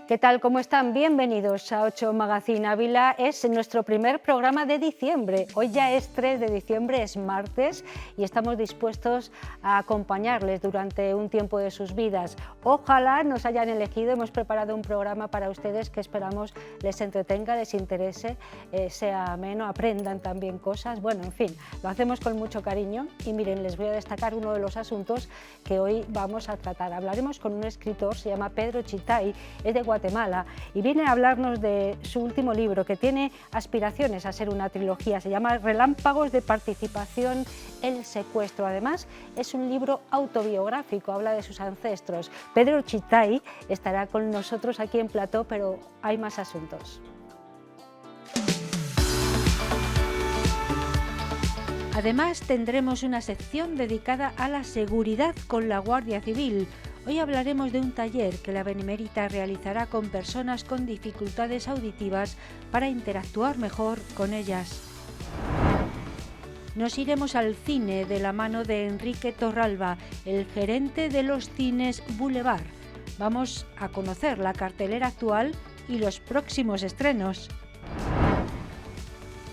¿Qué tal? ¿Cómo están? Bienvenidos a 8 Magazine Ávila. Es nuestro primer programa de diciembre. Hoy ya es 3 de diciembre, es martes, y estamos dispuestos a acompañarles durante un tiempo de sus vidas. Ojalá nos hayan elegido. Hemos preparado un programa para ustedes que esperamos les entretenga, les interese, sea ameno, aprendan también cosas. Bueno, en fin, lo hacemos con mucho cariño y miren, les voy a destacar uno de los asuntos que hoy vamos a tratar. Hablaremos con un escritor, se llama Pedro Chitay, es de Guatemala y viene a hablarnos de su último libro, que tiene aspiraciones a ser una trilogía. Se llama Relámpagos de participación, el secuestro. Además, es un libro autobiográfico, habla de sus ancestros. Pedro Chitay estará con nosotros aquí en plató, pero hay más asuntos. Además, tendremos una sección dedicada a la seguridad con la Guardia Civil. Hoy hablaremos de un taller que la Benemérita realizará con personas con dificultades auditivas para interactuar mejor con ellas. Nos iremos al cine de la mano de Enrique Torralba, el gerente de los cines Boulevard. Vamos a conocer la cartelera actual y los próximos estrenos.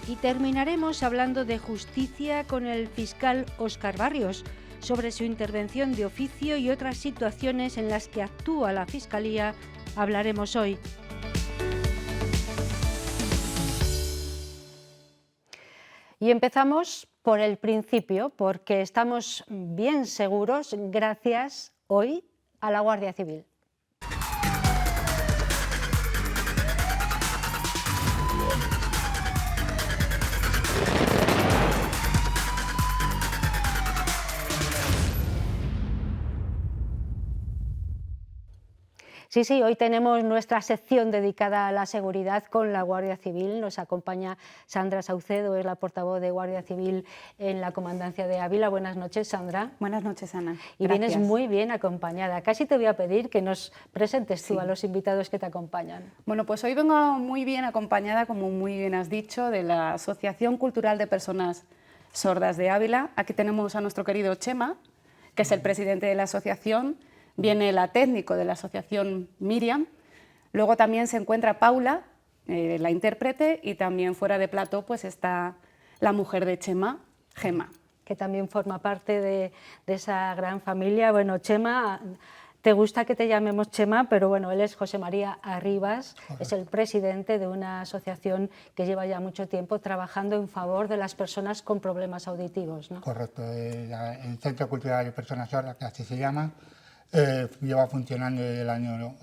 Y terminaremos hablando de justicia con el fiscal Óscar Barrios, sobre su intervención de oficio y otras situaciones en las que actúa la Fiscalía. Hablaremos hoy. Y empezamos por el principio, porque estamos bien seguros, gracias hoy a la Guardia Civil. Sí, hoy tenemos nuestra sección dedicada a la seguridad con la Guardia Civil. Nos acompaña Sandra Saucedo, es la portavoz de Guardia Civil en la Comandancia de Ávila. Buenas noches, Sandra. Buenas noches, Ana. Y vienes muy bien acompañada. Casi te voy a pedir que nos presentes tú a los invitados que te acompañan. Bueno, pues hoy vengo muy bien acompañada, como muy bien has dicho, de la Asociación Cultural de Personas Sordas de Ávila. Aquí tenemos a nuestro querido Chema, que es el presidente de la asociación. Viene la técnico de la asociación, Miriam. Luego también se encuentra Paula, la intérprete, y también fuera de plató pues está la mujer de Chema, Gema. Que también forma parte de esa gran familia. Bueno, Chema, te gusta que te llamemos Chema, pero bueno, él es José María Arribas. Correcto. Es el presidente de una asociación que lleva ya mucho tiempo trabajando en favor de las personas con problemas auditivos, ¿no? Correcto, el Centro Cultural de Personas Sordas, que así se llama, lleva funcionando desde el año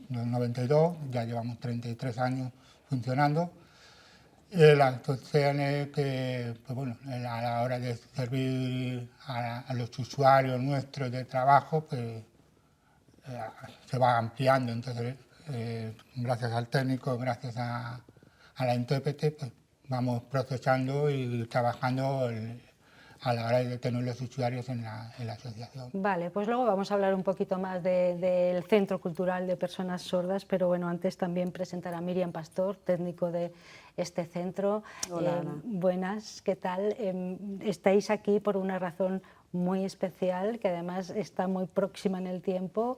92, ya llevamos 33 años funcionando. La actuación es que, pues bueno, a la hora de servir a los usuarios nuestros de trabajo, pues se va ampliando. Entonces, gracias al técnico, gracias a la intérprete, pues vamos procesando y trabajando a la hora de tener los usuarios en la asociación. Vale, pues luego vamos a hablar un poquito más del Centro Cultural de Personas Sordas, pero bueno, antes también presentar a Miriam Pastor, técnico de este centro. Hola, buenas, ¿qué tal? Estáis aquí por una razón muy especial, que además está muy próxima en el tiempo,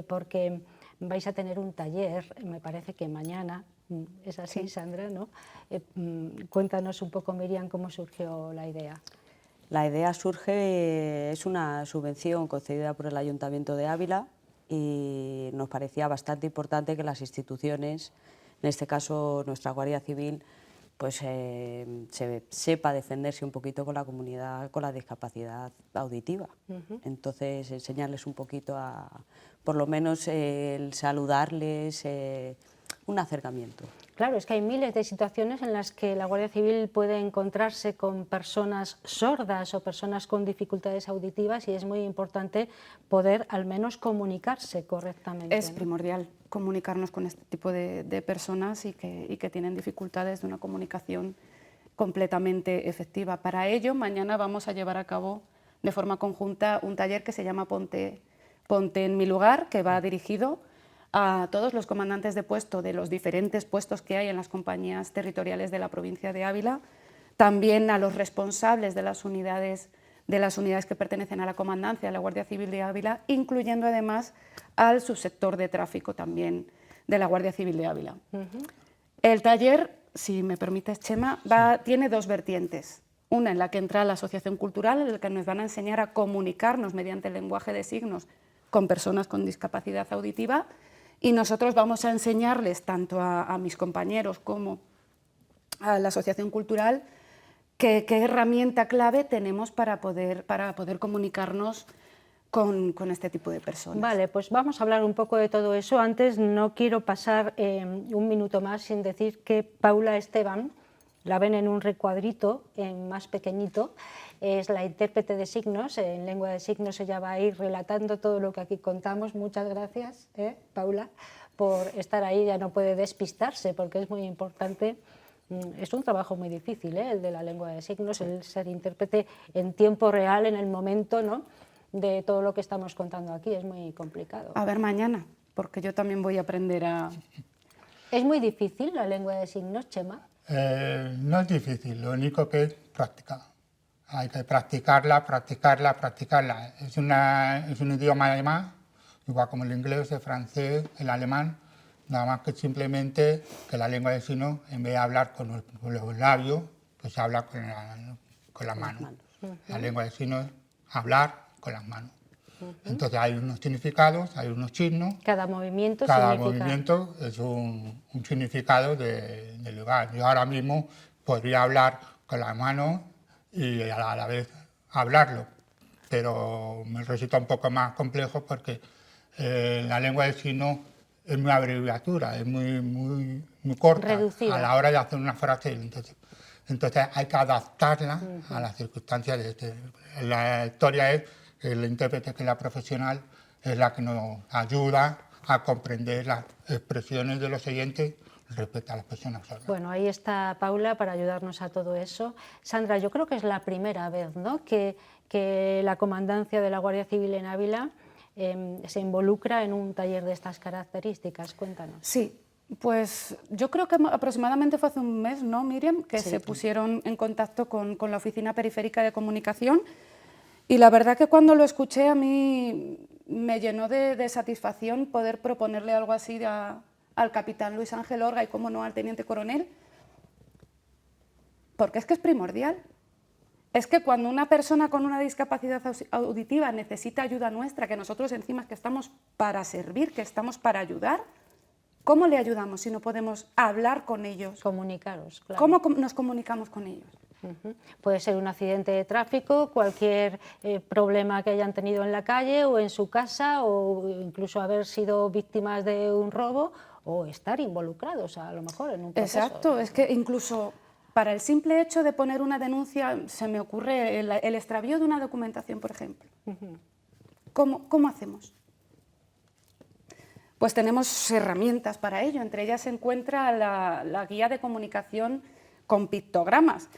porque vais a tener un taller, me parece que mañana. Es así, sí. Sandra, ¿no? Cuéntanos un poco, Miriam, cómo surgió la idea. La idea surge, es una subvención concedida por el Ayuntamiento de Ávila y nos parecía bastante importante que las instituciones, en este caso nuestra Guardia Civil, pues se sepa defenderse un poquito con la comunidad con la discapacidad auditiva. Entonces, enseñarles un poquito por lo menos el saludarles, un acercamiento. Claro, es que hay miles de situaciones en las que la Guardia Civil puede encontrarse con personas sordas o personas con dificultades auditivas y es muy importante poder al menos comunicarse correctamente. Es primordial comunicarnos con este tipo de personas y que tienen dificultades de una comunicación completamente efectiva. Para ello, mañana vamos a llevar a cabo de forma conjunta un taller que se llama Ponte en mi lugar, que va dirigido a todos los comandantes de puesto de los diferentes puestos que hay en las compañías territoriales de la provincia de Ávila, también a los responsables de las unidades de las unidades que pertenecen a la Comandancia de la Guardia Civil de Ávila, incluyendo además al subsector de tráfico también de la Guardia Civil de Ávila. El taller, si me permites, Chema, tiene dos vertientes. Una en la que entra la asociación cultural, en la que nos van a enseñar a comunicarnos mediante el lenguaje de signos con personas con discapacidad auditiva, y nosotros vamos a enseñarles tanto a mis compañeros como a la asociación cultural qué herramienta clave tenemos para poder comunicarnos con este tipo de personas. Vale, pues vamos a hablar un poco de todo eso. Antes no quiero pasar un minuto más sin decir que Paula Esteban, la ven en un recuadrito más pequeñito, es la intérprete de signos. En lengua de signos ella va a ir relatando todo lo que aquí contamos. Muchas gracias, Paula, por estar ahí. Ya no puede despistarse porque es muy importante. Es un trabajo muy difícil, el de la lengua de signos, el ser intérprete en tiempo real, en el momento, ¿no?, de todo lo que estamos contando aquí. Es muy complicado. A ver mañana, porque yo también voy a aprender a... ¿Es muy difícil la lengua de signos, Chema? No es difícil, lo único que es práctica. Hay que practicarla. Es un idioma además, igual como el inglés, el francés, el alemán, nada más que simplemente que la lengua de signos, en vez de hablar con los labios, pues se habla con las manos. La lengua de signos es hablar con las manos. Entonces hay unos significados, hay unos signos. Cada movimiento es un significado del lugar. Yo ahora mismo podría hablar con las manos y a la vez hablarlo, pero me resulta un poco más complejo porque la lengua de signos es muy abreviatura, es muy corta, reducida, a la hora de hacer una frase. Entonces hay que adaptarla a las circunstancias. La historia es que el intérprete, que es la profesional, es la que nos ayuda a comprender las expresiones de los oyentes respecto a las personas sordas. Bueno, ahí está Paula para ayudarnos a todo eso. Sandra, yo creo que es la primera vez, ¿no?, que la Comandancia de la Guardia Civil en Ávila se involucra en un taller de estas características. Cuéntanos. Sí, pues yo creo que aproximadamente fue hace un mes, ¿no, Miriam?, que se pusieron en contacto con la Oficina Periférica de Comunicación, y la verdad que cuando lo escuché a mí me llenó de satisfacción poder proponerle algo así al capitán Luis Ángel Orga y, cómo no, al teniente coronel, porque es que es primordial. Es que cuando una persona con una discapacidad auditiva necesita ayuda nuestra, que nosotros encima que estamos para servir, que estamos para ayudar, ¿cómo le ayudamos si no podemos hablar con ellos? Comunicaros, claro. ¿Cómo nos comunicamos con ellos? Puede ser un accidente de tráfico, cualquier problema que hayan tenido en la calle o en su casa, o incluso haber sido víctimas de un robo o estar involucrados a lo mejor en un proceso. Exacto, es que incluso para el simple hecho de poner una denuncia, se me ocurre el extravío de una documentación, por ejemplo. ¿Cómo hacemos? Pues tenemos herramientas para ello. Entre ellas se encuentra la guía de comunicación con pictogramas,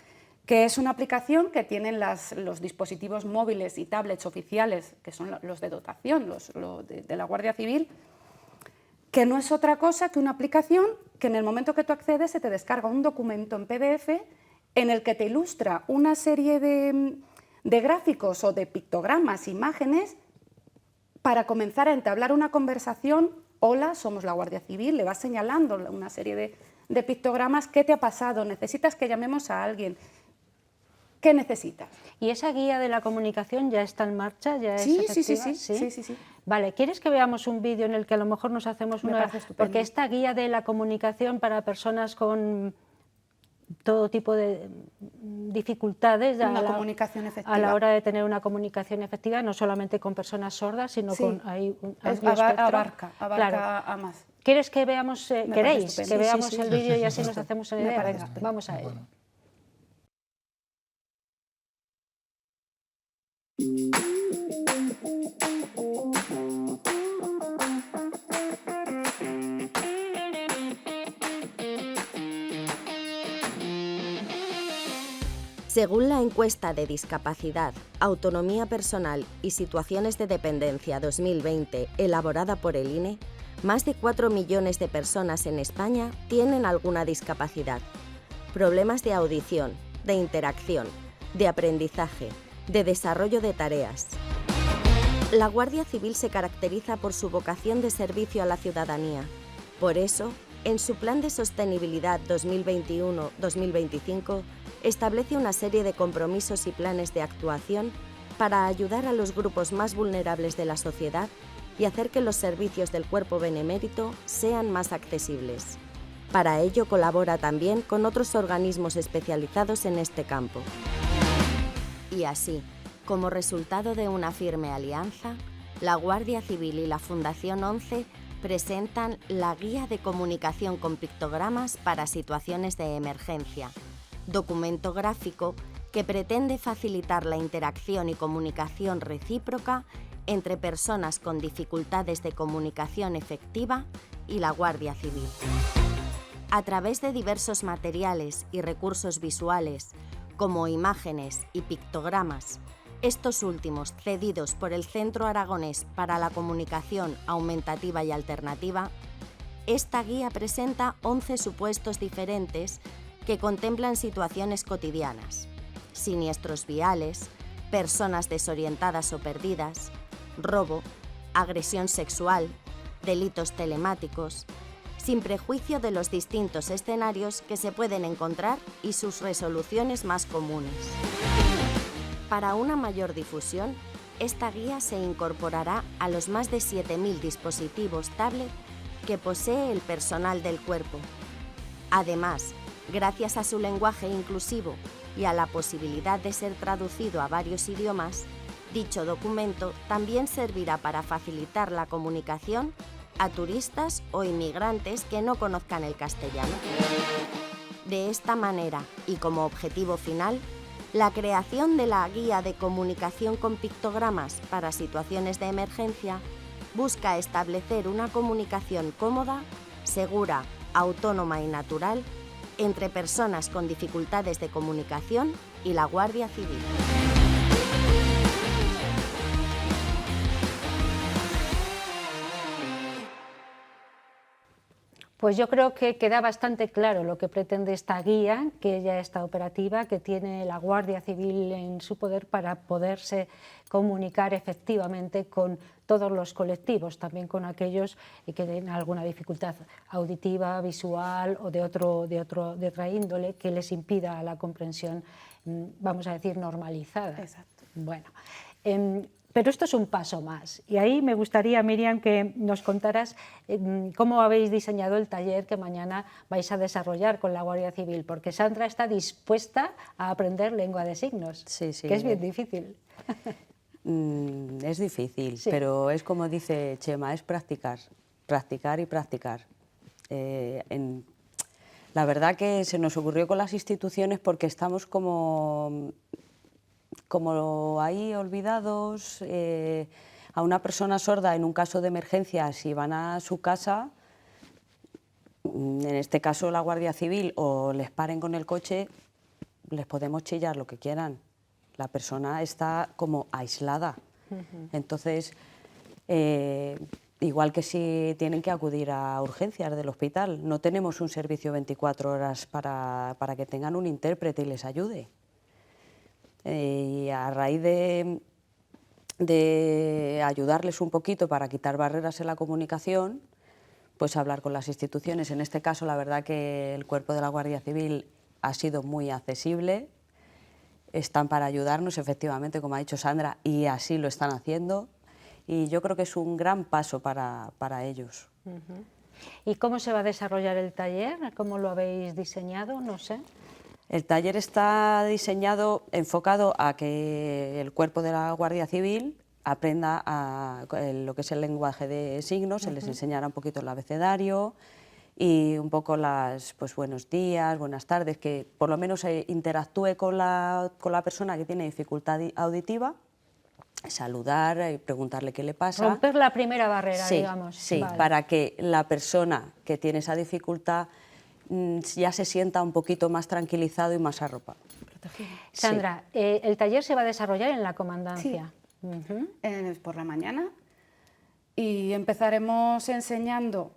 que es una aplicación que tienen los dispositivos móviles y tablets oficiales, que son los de dotación, los de la Guardia Civil, que no es otra cosa que una aplicación que en el momento que tú accedes se te descarga un documento en PDF en el que te ilustra una serie de gráficos o de pictogramas, imágenes, para comenzar a entablar una conversación. Hola, somos la Guardia Civil, le vas señalando una serie de pictogramas. ¿Qué te ha pasado? ¿Necesitas que llamemos a alguien? ¿Qué necesitas? ¿Y esa guía de la comunicación ya está en marcha? ¿Ya es efectiva? Sí. Vale, ¿quieres que veamos un vídeo en el que a lo mejor nos hacemos Me una... parece estupendo. Porque esta guía de la comunicación para personas con todo tipo de dificultades comunicación efectiva. a la hora de tener una comunicación efectiva, no solamente con personas sordas, sino con un amplio espectro. Abarca Claro. a más. ¿Queréis que veamos el vídeo y así Sí. nos hacemos una Me idea? parece Venga, estupendo. vamos a ello. Bueno. Según la encuesta de discapacidad, autonomía personal y situaciones de dependencia 2020 elaborada por el INE, más de 4 millones de personas en España tienen alguna discapacidad. Problemas de audición, de interacción, de aprendizaje, de desarrollo de tareas. La Guardia Civil se caracteriza por su vocación de servicio a la ciudadanía. Por eso, en su Plan de Sostenibilidad 2021-2025, establece una serie de compromisos y planes de actuación para ayudar a los grupos más vulnerables de la sociedad y hacer que los servicios del Cuerpo Benemérito sean más accesibles. Para ello colabora también con otros organismos especializados en este campo. Y así, como resultado de una firme alianza, la Guardia Civil y la Fundación 11 presentan la Guía de Comunicación con Pictogramas para Situaciones de Emergencia, documento gráfico que pretende facilitar la interacción y comunicación recíproca entre personas con dificultades de comunicación efectiva y la Guardia Civil. A través de diversos materiales y recursos visuales, como imágenes y pictogramas, estos últimos cedidos por el Centro Aragonés para la Comunicación Aumentativa y Alternativa, esta guía presenta 11 supuestos diferentes que contemplan situaciones cotidianas, siniestros viales, personas desorientadas o perdidas, robo, agresión sexual, delitos telemáticos, sin prejuicio de los distintos escenarios que se pueden encontrar y sus resoluciones más comunes. Para una mayor difusión, esta guía se incorporará a los más de 7.000 dispositivos tablet que posee el personal del cuerpo. Además, gracias a su lenguaje inclusivo y a la posibilidad de ser traducido a varios idiomas, dicho documento también servirá para facilitar la comunicación a turistas o inmigrantes que no conozcan el castellano. De esta manera, y como objetivo final, la creación de la Guía de Comunicación con Pictogramas para Situaciones de Emergencia busca establecer una comunicación cómoda, segura, autónoma y natural entre personas con dificultades de comunicación y la Guardia Civil. Pues yo creo que queda bastante claro lo que pretende esta guía, que ya está operativa, que tiene la Guardia Civil en su poder para poderse comunicar efectivamente con todos los colectivos, también con aquellos que tienen alguna dificultad auditiva, visual o de otra índole que les impida la comprensión, vamos a decir, normalizada. Exacto. Bueno, pero esto es un paso más y ahí me gustaría, Miriam, que nos contaras cómo habéis diseñado el taller que mañana vais a desarrollar con la Guardia Civil, porque Sandra está dispuesta a aprender lengua de signos, Sí, que es bien difícil. Es difícil, Sí. pero es como dice Chema, es practicar, practicar y practicar. La verdad que se nos ocurrió con las instituciones porque estamos como ahí olvidados. A una persona sorda en un caso de emergencia, si van a su casa, en este caso la Guardia Civil, o les paren con el coche, les podemos chillar lo que quieran. La persona está como aislada. Entonces, igual que si tienen que acudir a urgencias del hospital, no tenemos un servicio 24 horas para que tengan un intérprete y les ayude. Y a raíz de ayudarles un poquito para quitar barreras en la comunicación, pues hablar con las instituciones. En este caso, la verdad que el Cuerpo de la Guardia Civil ha sido muy accesible, están para ayudarnos, efectivamente, como ha dicho Sandra, y así lo están haciendo, y yo creo que es un gran paso para ellos. ¿Y cómo se va a desarrollar el taller? ¿Cómo lo habéis diseñado? No sé. El taller está diseñado, enfocado a que el Cuerpo de la Guardia Civil aprenda lo que es el lenguaje de signos, se les enseñará un poquito el abecedario y un poco pues buenos días, buenas tardes, que por lo menos interactúe con la persona que tiene dificultad auditiva, saludar y preguntarle qué le pasa. Romper la primera barrera, Sí, digamos. sí, Vale. para que la persona que tiene esa dificultad ya se sienta un poquito más tranquilizado y más arropado. Sandra, el taller se va a desarrollar en la comandancia. Por la mañana, y empezaremos enseñando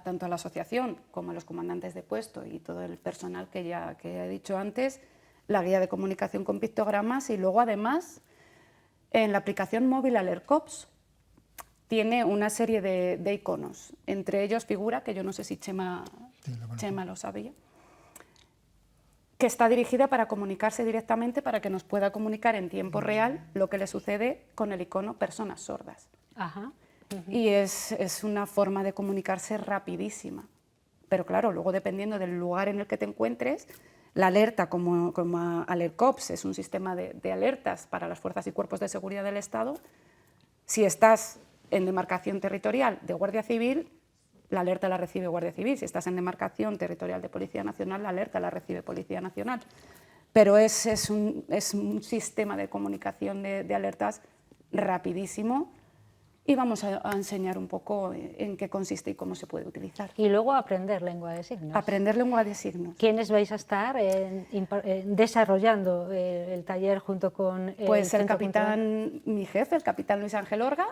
tanto a la asociación como a los comandantes de puesto y todo el personal que he dicho antes, la guía de comunicación con pictogramas, y luego además en la aplicación móvil Alercops tiene una serie de iconos, entre ellos figura, que yo no sé si Chema lo sabía, que está dirigida para comunicarse directamente, para que nos pueda comunicar en tiempo real lo que le sucede con el icono personas sordas. Ajá. Y es una forma de comunicarse rapidísima. Pero claro, luego dependiendo del lugar en el que te encuentres, la alerta como Alercops es un sistema de alertas para las fuerzas y cuerpos de seguridad del Estado. Si estás en demarcación territorial de Guardia Civil, la alerta la recibe Guardia Civil. Si estás en demarcación territorial de Policía Nacional, la alerta la recibe Policía Nacional. Pero es un sistema de comunicación de alertas rapidísimo, y vamos a enseñar un poco en qué consiste y cómo se puede utilizar. Y luego aprender lengua de signos. Aprender lengua de signos. ¿Quiénes vais a estar desarrollando el taller junto con Pues el Centro capitán, mi jefe, el capitán Luis Ángel Orga,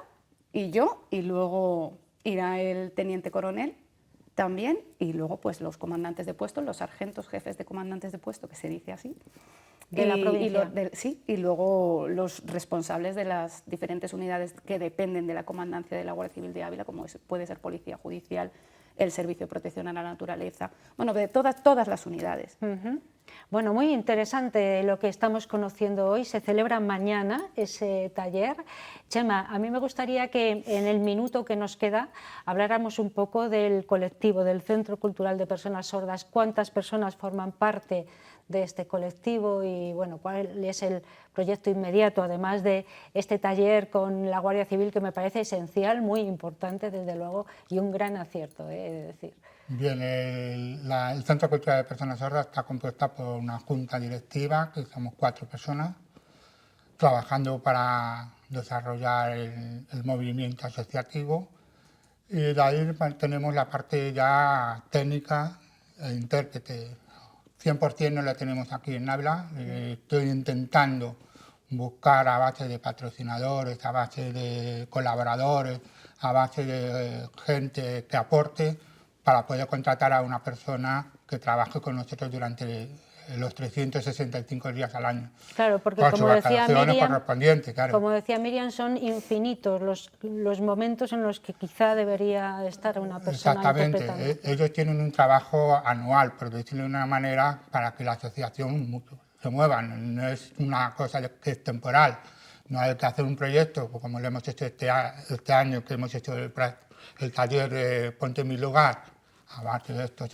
y yo, y luego irá el teniente coronel también, y luego pues los comandantes de puesto, los sargentos jefes de comandantes de puesto, que se dice así. De la provincia. Sí, y luego los responsables de las diferentes unidades que dependen de la comandancia de la Guardia Civil de Ávila, como puede ser Policía Judicial, el Servicio de Protección a la Naturaleza, bueno, de todas las unidades. Bueno, muy interesante lo que estamos conociendo hoy. Se celebra mañana ese taller. Chema, a mí me gustaría que en el minuto que nos queda habláramos un poco del colectivo, del Centro Cultural de Personas Sordas. ¿Cuántas personas forman parte de este colectivo y bueno, cuál es el proyecto inmediato, además de este taller con la Guardia Civil, que me parece esencial, muy importante desde luego, y un gran acierto, he de decir? Bien, el Centro Cultural de Personas Sordas está compuesta por una junta directiva, que somos 4 personas, trabajando para desarrollar el movimiento asociativo, y de ahí tenemos la parte ya técnica e intérprete. 100% no la tenemos aquí en Ávila. Estoy intentando buscar a base de patrocinadores, a base de colaboradores, a base de gente que aporte, para poder contratar a una persona que trabaje con nosotros durante los 365 días al año. Claro, porque con como sus decía vacaciones Miriam, correspondientes, claro. como decía Miriam, son infinitos los momentos en los que quizá debería estar una persona Exactamente. interpretando. Ellos tienen un trabajo anual, por decirlo de una manera, para que la asociación se mueva. No es una cosa que es temporal. No hay que hacer un proyecto, como lo hemos hecho este año, que hemos hecho el taller de Ponte en mi lugar. Aparte de esto,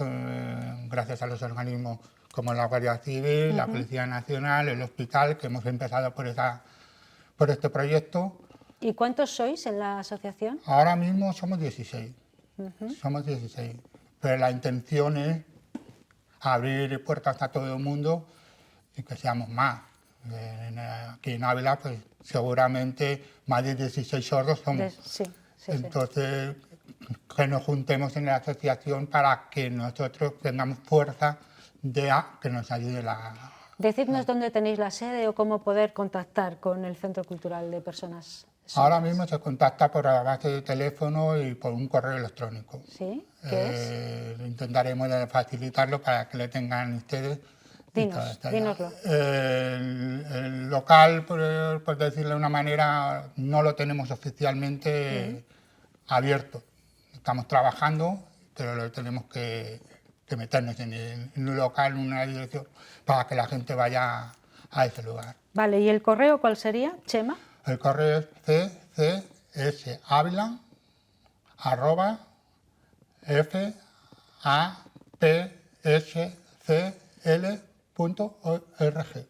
gracias a los organismos como la Guardia Civil, la Policía Nacional, el hospital, que hemos empezado por este proyecto. ¿Y cuántos sois en la asociación? Ahora mismo somos 16. Somos 16. Pero la intención es abrir puertas a todo el mundo y que seamos más. Aquí en Ávila, pues seguramente más de 16 sordos somos. Sí. Entonces, que nos juntemos en la asociación para que nosotros tengamos fuerza que nos ayude Decidnos dónde tenéis la sede o cómo poder contactar con el Centro Cultural de Personas Sordas. Ahora mismo se contacta por la base de teléfono y por un correo electrónico. ¿Sí? ¿Qué es? Intentaremos facilitarlo para que le tengan ustedes. Dínoslo. El local, por decirlo de una manera, no lo tenemos oficialmente abierto. Estamos trabajando, pero lo tenemos que meternos en un local, en una dirección, para que la gente vaya a ese lugar. Vale, ¿y el correo cuál sería, Chema? El correo es ccsavila@fapscl.org.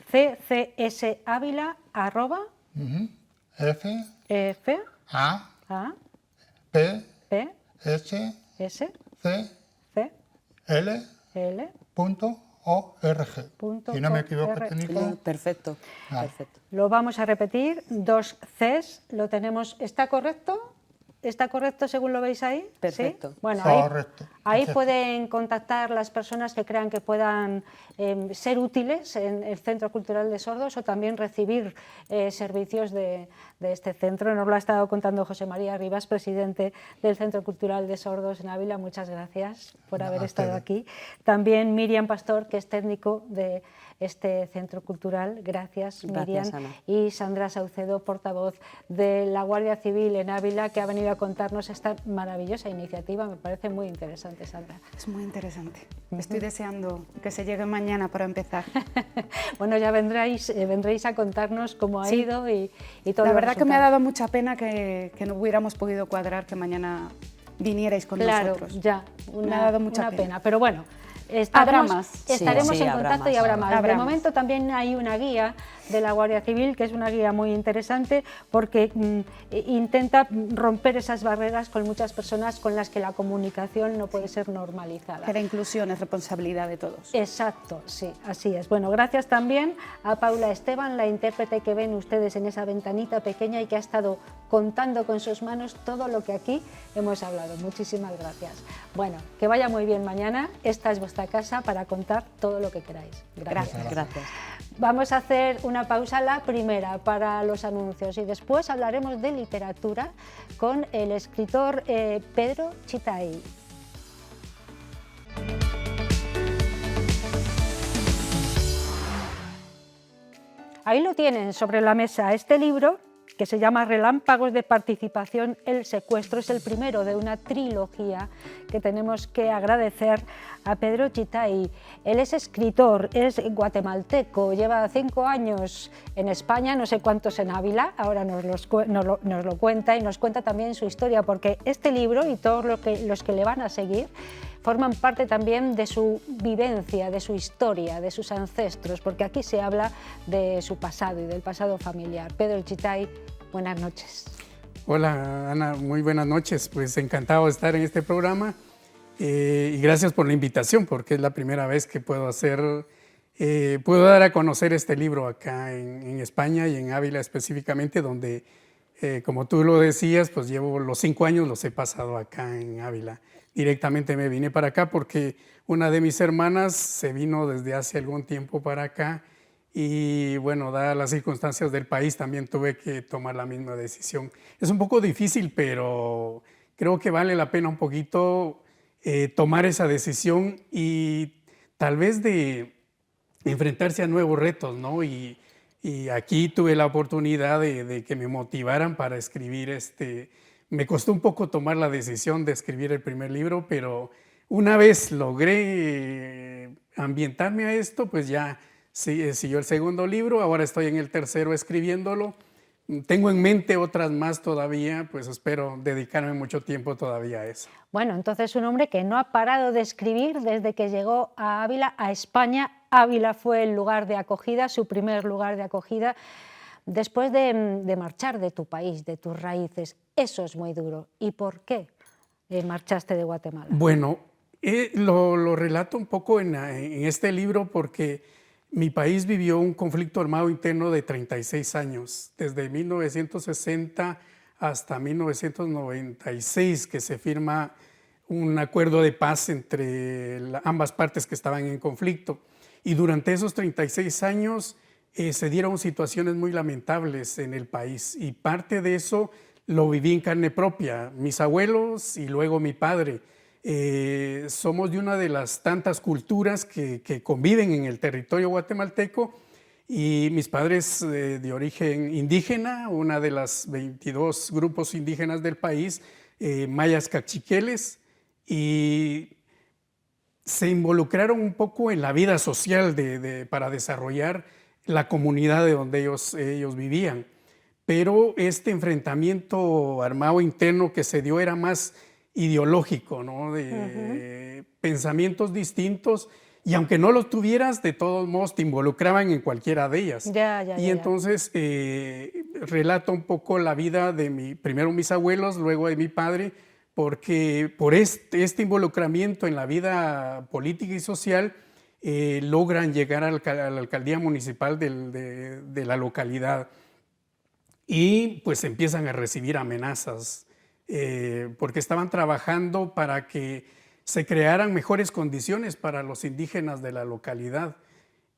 fapscl.org. Si no me equivoco, técnico. Perfecto, Ah. perfecto. Lo vamos a repetir, 2 Cs, lo tenemos, ¿está correcto? ¿Está correcto según lo veis ahí? Perfecto. ¿Sí? Bueno, Correcto. ahí pueden contactar las personas que crean que puedan ser útiles en el Centro Cultural de Sordos o también recibir servicios de este centro. Nos lo ha estado contando José María Rivas, presidente del Centro Cultural de Sordos en Ávila. Muchas gracias por haber estado aquí. También Miriam Pastor, que es técnico de este centro cultural. Gracias, Miriam. Ana. Y Sandra Saucedo, portavoz de la Guardia Civil en Ávila, que ha venido a contarnos esta maravillosa iniciativa. Me parece muy interesante, Sandra. Es muy interesante. Estoy deseando que se llegue mañana para empezar. Bueno, ya vendréis a contarnos cómo ha ido y todo. La verdad que me ha dado mucha pena que no hubiéramos podido cuadrar que mañana vinierais con nosotros. Ya, me ha dado mucha pena. Pero bueno, habrá más. Estaremos Sí, en habrá contacto más. y habrá más. Habrá De más. momento también hay una guía de la Guardia Civil, que es una guía muy interesante porque intenta romper esas barreras con muchas personas con las que la comunicación no puede ser normalizada. Que la inclusión es responsabilidad de todos. Exacto, sí, así es. Bueno, gracias también a Paula Esteban, la intérprete que ven ustedes en esa ventanita pequeña y que ha estado contando con sus manos todo lo que aquí hemos hablado. Muchísimas gracias. Bueno, que vaya muy bien mañana. Esta es vuestra casa para contar todo lo que queráis. Gracias. Gracias. Vamos a hacer una pausa, la primera para los anuncios, y después hablaremos de literatura con el escritor Pedro Chitay. Ahí lo tienen sobre la mesa, este libro que se llama Relámpagos de Participación, el secuestro. Es el primero de una trilogía que tenemos que agradecer a Pedro Chitay. Él es escritor, es guatemalteco, lleva 5 años en España, no sé cuántos en Ávila, ahora nos lo cuenta, y nos cuenta también su historia, porque este libro y todos los que le van a seguir forman parte también de su vivencia, de su historia, de sus ancestros, porque aquí se habla de su pasado y del pasado familiar. Pedro Chitay, buenas noches. Hola Ana, muy buenas noches, pues encantado de estar en este programa y gracias por la invitación, porque es la primera vez que puedo dar a conocer este libro acá en España y en Ávila específicamente, donde como tú lo decías, pues llevo los 5 años los he pasado acá en Ávila. Directamente me vine para acá porque una de mis hermanas se vino desde hace algún tiempo para acá y bueno, dadas las circunstancias del país también tuve que tomar la misma decisión. Es un poco difícil, pero creo que vale la pena un poquito tomar esa decisión y tal vez de enfrentarse a nuevos retos, ¿no? Y aquí tuve la oportunidad de que me motivaran para escribir Me costó un poco tomar la decisión de escribir el primer libro, pero una vez logré ambientarme a esto, pues ya siguió el segundo libro, ahora estoy en el tercero escribiéndolo. Tengo en mente otras más todavía, pues espero dedicarme mucho tiempo todavía a eso. Bueno, entonces un hombre que no ha parado de escribir desde que llegó a Ávila, a España. Ávila fue el lugar de acogida, su primer lugar de acogida. Después de marchar de tu país, de tus raíces, eso es muy duro. ¿Y por qué marchaste de Guatemala? Bueno, lo relato un poco en este libro porque mi país vivió un conflicto armado interno de 36 años, desde 1960 hasta 1996, que se firma un acuerdo de paz entre ambas partes que estaban en conflicto. Y durante esos 36 años se dieron situaciones muy lamentables en el país y parte de eso lo viví en carne propia, mis abuelos y luego mi padre. Somos de una de las tantas culturas que conviven en el territorio guatemalteco y mis padres de origen indígena, una de las 22 grupos indígenas del país, mayas cachiqueles, y se involucraron un poco en la vida social para desarrollar la comunidad de donde ellos vivían. Pero este enfrentamiento armado interno que se dio era más ideológico, ¿no? De pensamientos distintos, y aunque no los tuvieras, de todos modos te involucraban en cualquiera de ellas. Entonces relato un poco la vida de primero mis abuelos, luego de mi padre, porque por este involucramiento en la vida política y social logran llegar a la alcaldía municipal de la localidad y pues empiezan a recibir amenazas porque estaban trabajando para que se crearan mejores condiciones para los indígenas de la localidad.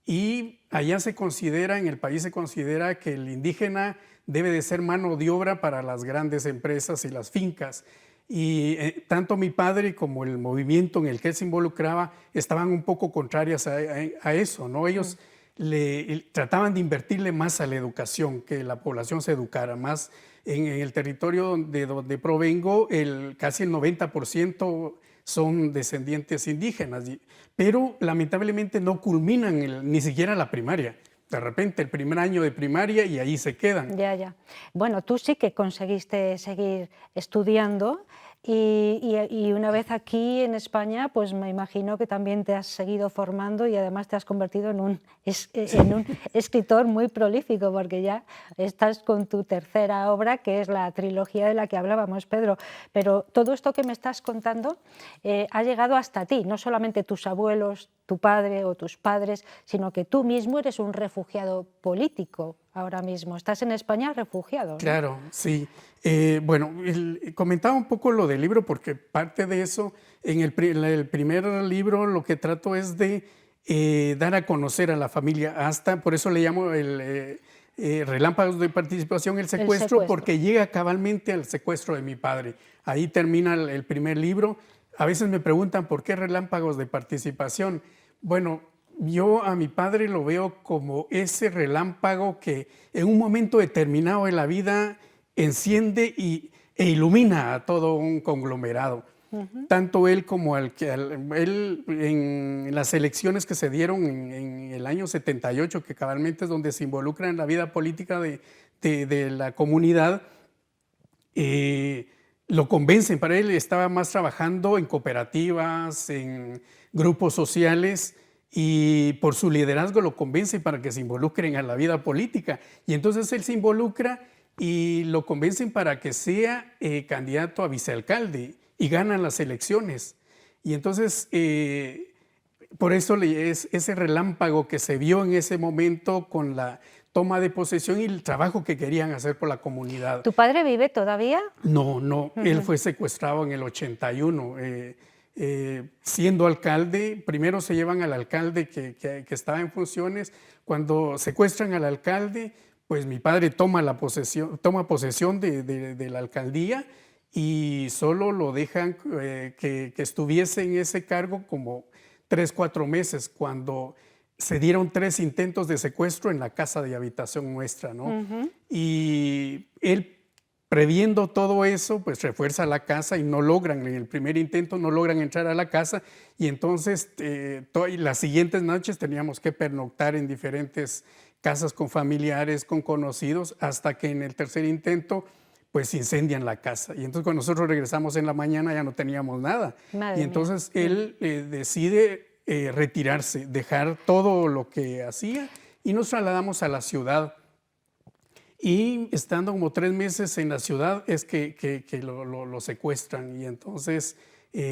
Y allá se considera, en el país se considera que el indígena debe de ser mano de obra para las grandes empresas y las fincas. Y tanto mi padre como el movimiento en el que él se involucraba estaban un poco contrarias a eso, ¿no? Ellos trataban de invertirle más a la educación, que la población se educara más. En el territorio de donde provengo, casi el 90% son descendientes indígenas, pero lamentablemente no culminan ni siquiera la primaria. De repente el primer año de primaria y ahí se quedan. Ya. Bueno, tú sí que conseguiste seguir estudiando y una vez aquí en España, pues me imagino que también te has seguido formando y además te has convertido en un escritor muy prolífico, porque ya estás con tu tercera obra, que es la trilogía de la que hablábamos, Pedro. Pero todo esto que me estás contando ha llegado hasta ti, no solamente tus abuelos, tu padre o tus padres, sino que tú mismo eres un refugiado político ahora mismo. Estás en España refugiado, ¿no? Claro, sí. Bueno, comentaba un poco lo del libro porque parte de eso, en el primer libro lo que trato es de dar a conocer a la familia, por eso le llamo Relámpagos de Participación, el secuestro, porque llega cabalmente al secuestro de mi padre. Ahí termina el primer libro. A veces me preguntan por qué Relámpagos de Participación. Bueno, yo a mi padre lo veo como ese relámpago que en un momento determinado de la vida enciende e ilumina a todo un conglomerado. Tanto él como él en las elecciones que se dieron en el año 78, que cabalmente es donde se involucra en la vida política de la comunidad, lo convencen. Para él estaba más trabajando en cooperativas, en grupos sociales, y por su liderazgo lo convencen para que se involucren en la vida política. Y entonces él se involucra y lo convencen para que sea candidato a vicealcalde y ganan las elecciones. Y entonces, por eso es ese relámpago que se vio en ese momento con la toma de posesión y el trabajo que querían hacer por la comunidad. ¿Tu padre vive todavía? No, él fue secuestrado en el 81. Siendo alcalde, primero se llevan al alcalde que estaba en funciones. Cuando secuestran al alcalde, pues mi padre toma posesión de la alcaldía y solo lo dejan que estuviese en ese cargo como 3-4 meses, cuando se dieron 3 intentos de secuestro en la casa de habitación nuestra, ¿no? Y él, previendo todo eso, pues refuerza la casa y no logran, en el primer intento no logran entrar a la casa, y entonces las siguientes noches teníamos que pernoctar en diferentes casas con familiares, con conocidos, hasta que en el tercer intento pues incendian la casa. Y entonces cuando nosotros regresamos en la mañana ya no teníamos nada. Madre y entonces él decide retirarse, dejar todo lo que hacía, y nos trasladamos a la ciudad. Y estando como 3 meses en la ciudad es que lo secuestran. Y entonces,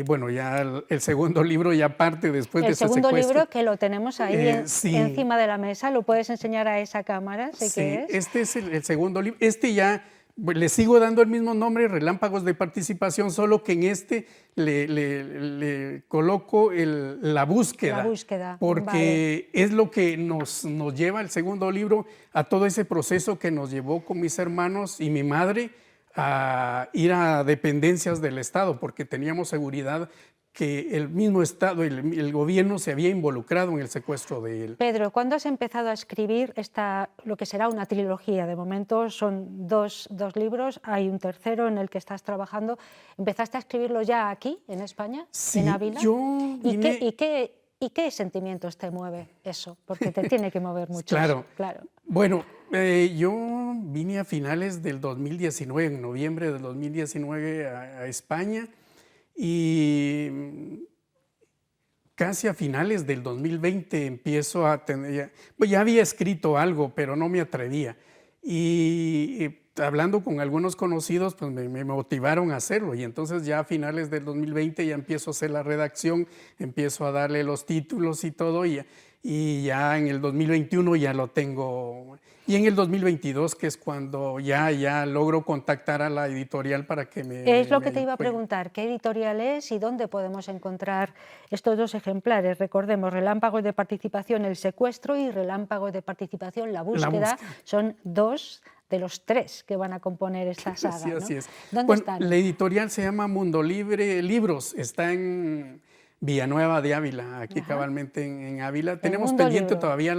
bueno, ya el segundo libro ya parte después de ese secuestro. El segundo libro, que lo tenemos ahí sí. encima de la mesa, ¿lo puedes enseñar a esa cámara? Sí, este es el segundo libro. Este ya le sigo dando el mismo nombre, Relámpagos de Participación, solo que en este le coloco la búsqueda. La búsqueda, porque vale. es lo que nos lleva el segundo libro a todo ese proceso que nos llevó con mis hermanos y mi madre a ir a dependencias del Estado, porque teníamos seguridad que el mismo Estado, el gobierno se había involucrado en el secuestro de él. Pedro, ¿cuándo has empezado a escribir lo que será una trilogía? De momento son dos libros, hay un tercero en el que estás trabajando. ¿Empezaste a escribirlo ya aquí, en España, sí, en Ávila? Yo vine... ¿Y qué sentimientos te mueve eso? Porque te tiene que mover mucho. Claro. Claro. Bueno, yo vine a finales del 2019, en noviembre del 2019 a España, y casi a finales del 2020 empiezo a tener, pues ya había escrito algo, pero no me atrevía. Y hablando con algunos conocidos, pues me motivaron a hacerlo. Y entonces ya a finales del 2020 ya empiezo a hacer la redacción, empiezo a darle los títulos y todo. Y y ya en el 2021 ya lo tengo. Y en el 2022, que es cuando ya logro contactar a la editorial para que me... Es lo que te iba a preguntar, ¿qué editorial es y dónde podemos encontrar estos dos ejemplares? Recordemos, Relámpagos de participación, el secuestro, y Relámpagos de participación, la búsqueda. Son dos de los tres que van a componer esta saga. Sí, así ¿no? es. ¿Dónde están? La editorial se llama Mundo Libre Libros, está en Villanueva de Ávila, aquí cabalmente en Ávila. Tenemos pendiente todavía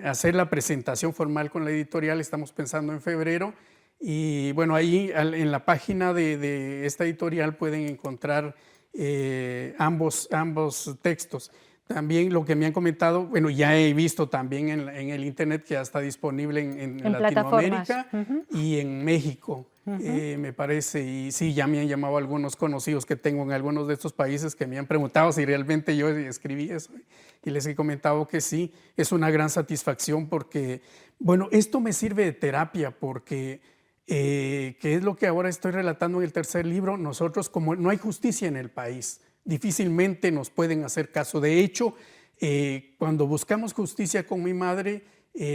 hacer la presentación formal con la editorial, estamos pensando en febrero, y bueno, ahí en la página de esta editorial pueden encontrar ambos textos. También lo que me han comentado, bueno, ya he visto también en el internet que ya está disponible en Latinoamérica y en México, me parece, y sí, ya me han llamado algunos conocidos que tengo en algunos de estos países que me han preguntado si realmente yo escribí eso, y les he comentado que sí, es una gran satisfacción porque, bueno, esto me sirve de terapia porque, que es lo que ahora estoy relatando en el tercer libro, nosotros como no hay justicia en el país, difícilmente nos pueden hacer caso. De hecho, cuando buscamos justicia con mi madre,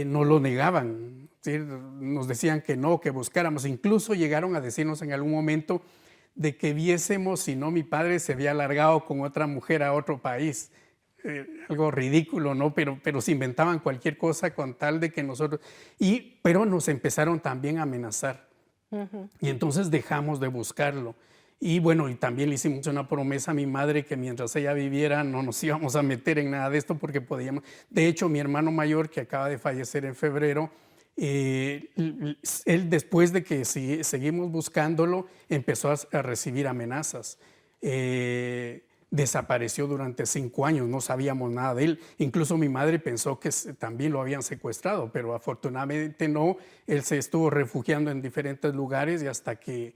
nos lo negaban, ¿sí? Nos decían que no, que buscáramos. Incluso llegaron a decirnos en algún momento de que viésemos si no mi padre se había largado con otra mujer a otro país. Algo ridículo, ¿no? Pero se inventaban cualquier cosa con tal de que nosotros... Pero nos empezaron también a amenazar. Y entonces dejamos de buscarlo. Y bueno, y también le hicimos una promesa a mi madre que mientras ella viviera no nos íbamos a meter en nada de esto porque podíamos. De hecho, mi hermano mayor, que acaba de fallecer en febrero, él después de que seguimos buscándolo, empezó a recibir amenazas. Desapareció durante 5 años, no sabíamos nada de él. Incluso mi madre pensó que también lo habían secuestrado, pero afortunadamente no. Él se estuvo refugiando en diferentes lugares y hasta que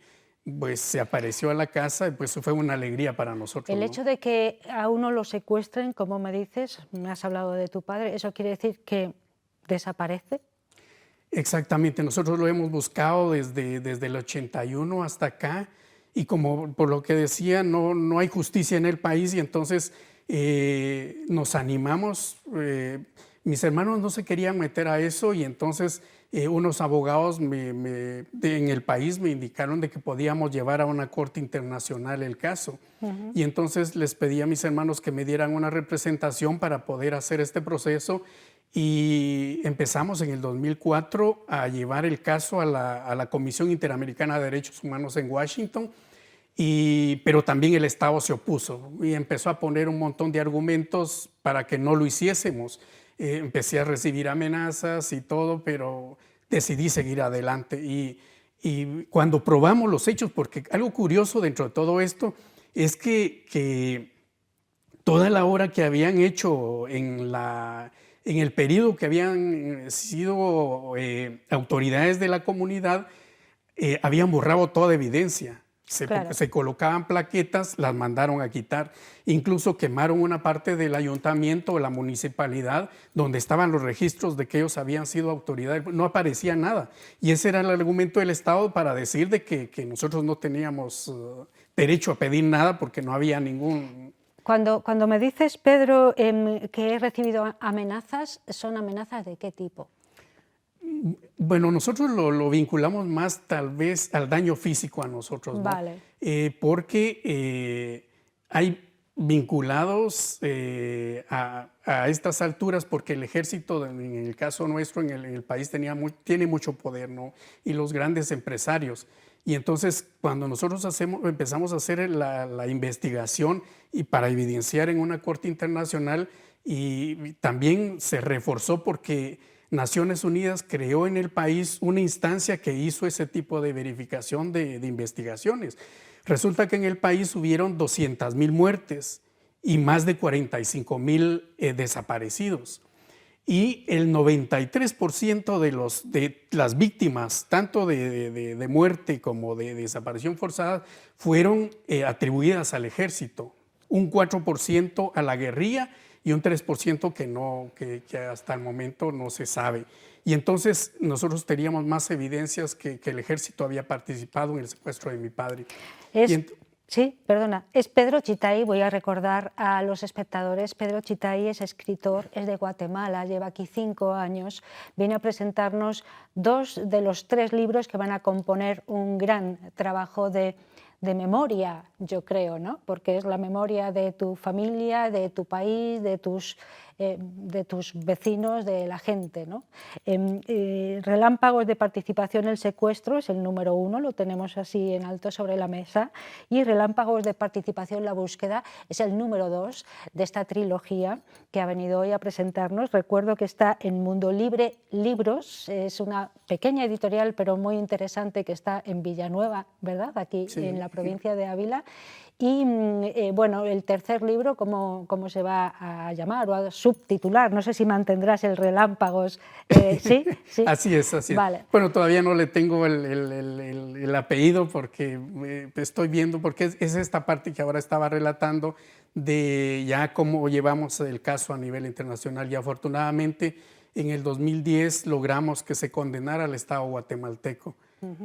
pues se apareció a la casa, pues fue una alegría para nosotros. El ¿no? hecho de que a uno lo secuestren, como me dices, me has hablado de tu padre, ¿eso quiere decir que desaparece? Exactamente, nosotros lo hemos buscado desde el 81 hasta acá, y como por lo que decía, no hay justicia en el país, y entonces nos animamos. Mis hermanos no se querían meter a eso, y entonces unos abogados en el país me indicaron de que podíamos llevar a una corte internacional el caso. Y entonces les pedí a mis hermanos que me dieran una representación para poder hacer este proceso, y empezamos en el 2004 a llevar el caso a la Comisión Interamericana de Derechos Humanos en Washington, pero también el Estado se opuso y empezó a poner un montón de argumentos para que no lo hiciésemos. Empecé a recibir amenazas y todo, pero decidí seguir adelante. Y cuando probamos los hechos, porque algo curioso dentro de todo esto es que toda la obra que habían hecho en el periodo que habían sido autoridades de la comunidad, habían borrado toda evidencia. Se colocaban plaquetas, las mandaron a quitar. Incluso quemaron una parte del ayuntamiento o la municipalidad donde estaban los registros de que ellos habían sido autoridades. No aparecía nada. Y ese era el argumento del Estado para decir de que nosotros no teníamos derecho a pedir nada porque no había ningún... Cuando me dices, Pedro, que he recibido amenazas, ¿son amenazas de qué tipo? Bueno, nosotros lo vinculamos más tal vez al daño físico a nosotros, ¿no? Vale. Porque hay vinculados a estas alturas, porque el ejército, en el caso nuestro, en el país tiene mucho poder, ¿no? Y los grandes empresarios. Y entonces, cuando nosotros empezamos a hacer la investigación y para evidenciar en una corte internacional, y también se reforzó porque Naciones Unidas creó en el país una instancia que hizo ese tipo de verificación de investigaciones. Resulta que en el país hubieron 200,000 muertes y más de 45,000 desaparecidos. Y el 93% de las víctimas, tanto de muerte como de desaparición forzada, fueron atribuidas al ejército. Un 4% a la guerrilla y un 3% que hasta el momento no se sabe. Y entonces nosotros teníamos más evidencias que el ejército había participado en el secuestro de mi padre. Sí, perdona, es Pedro Chitay. Voy a recordar a los espectadores. Pedro Chitay es escritor, es de Guatemala, lleva aquí 5 años. Viene a presentarnos 2 de los 3 libros que van a componer un gran trabajo de memoria, yo creo, ¿no? Porque es la memoria de tu familia, de tu país, de tus vecinos, de la gente, ¿no? Relámpagos de participación en el secuestro es el número 1, lo tenemos así en alto sobre la mesa, y Relámpagos de participación en la búsqueda es el número 2 de esta trilogía que ha venido hoy a presentarnos. Recuerdo que está en Mundo Libre Libros, es una pequeña editorial pero muy interesante que está en Villanueva, ¿verdad? Aquí sí, en la provincia de Ávila. Y bueno, el tercer libro, ¿cómo se va a llamar o a subtitular? No sé si mantendrás el Relámpagos. ¿Sí? ¿Sí? Así es, así es. Vale. Bueno, todavía no le tengo el apellido porque estoy viendo, porque es esta parte que ahora estaba relatando de ya cómo llevamos el caso a nivel internacional, y afortunadamente en el 2010 logramos que se condenara al Estado guatemalteco.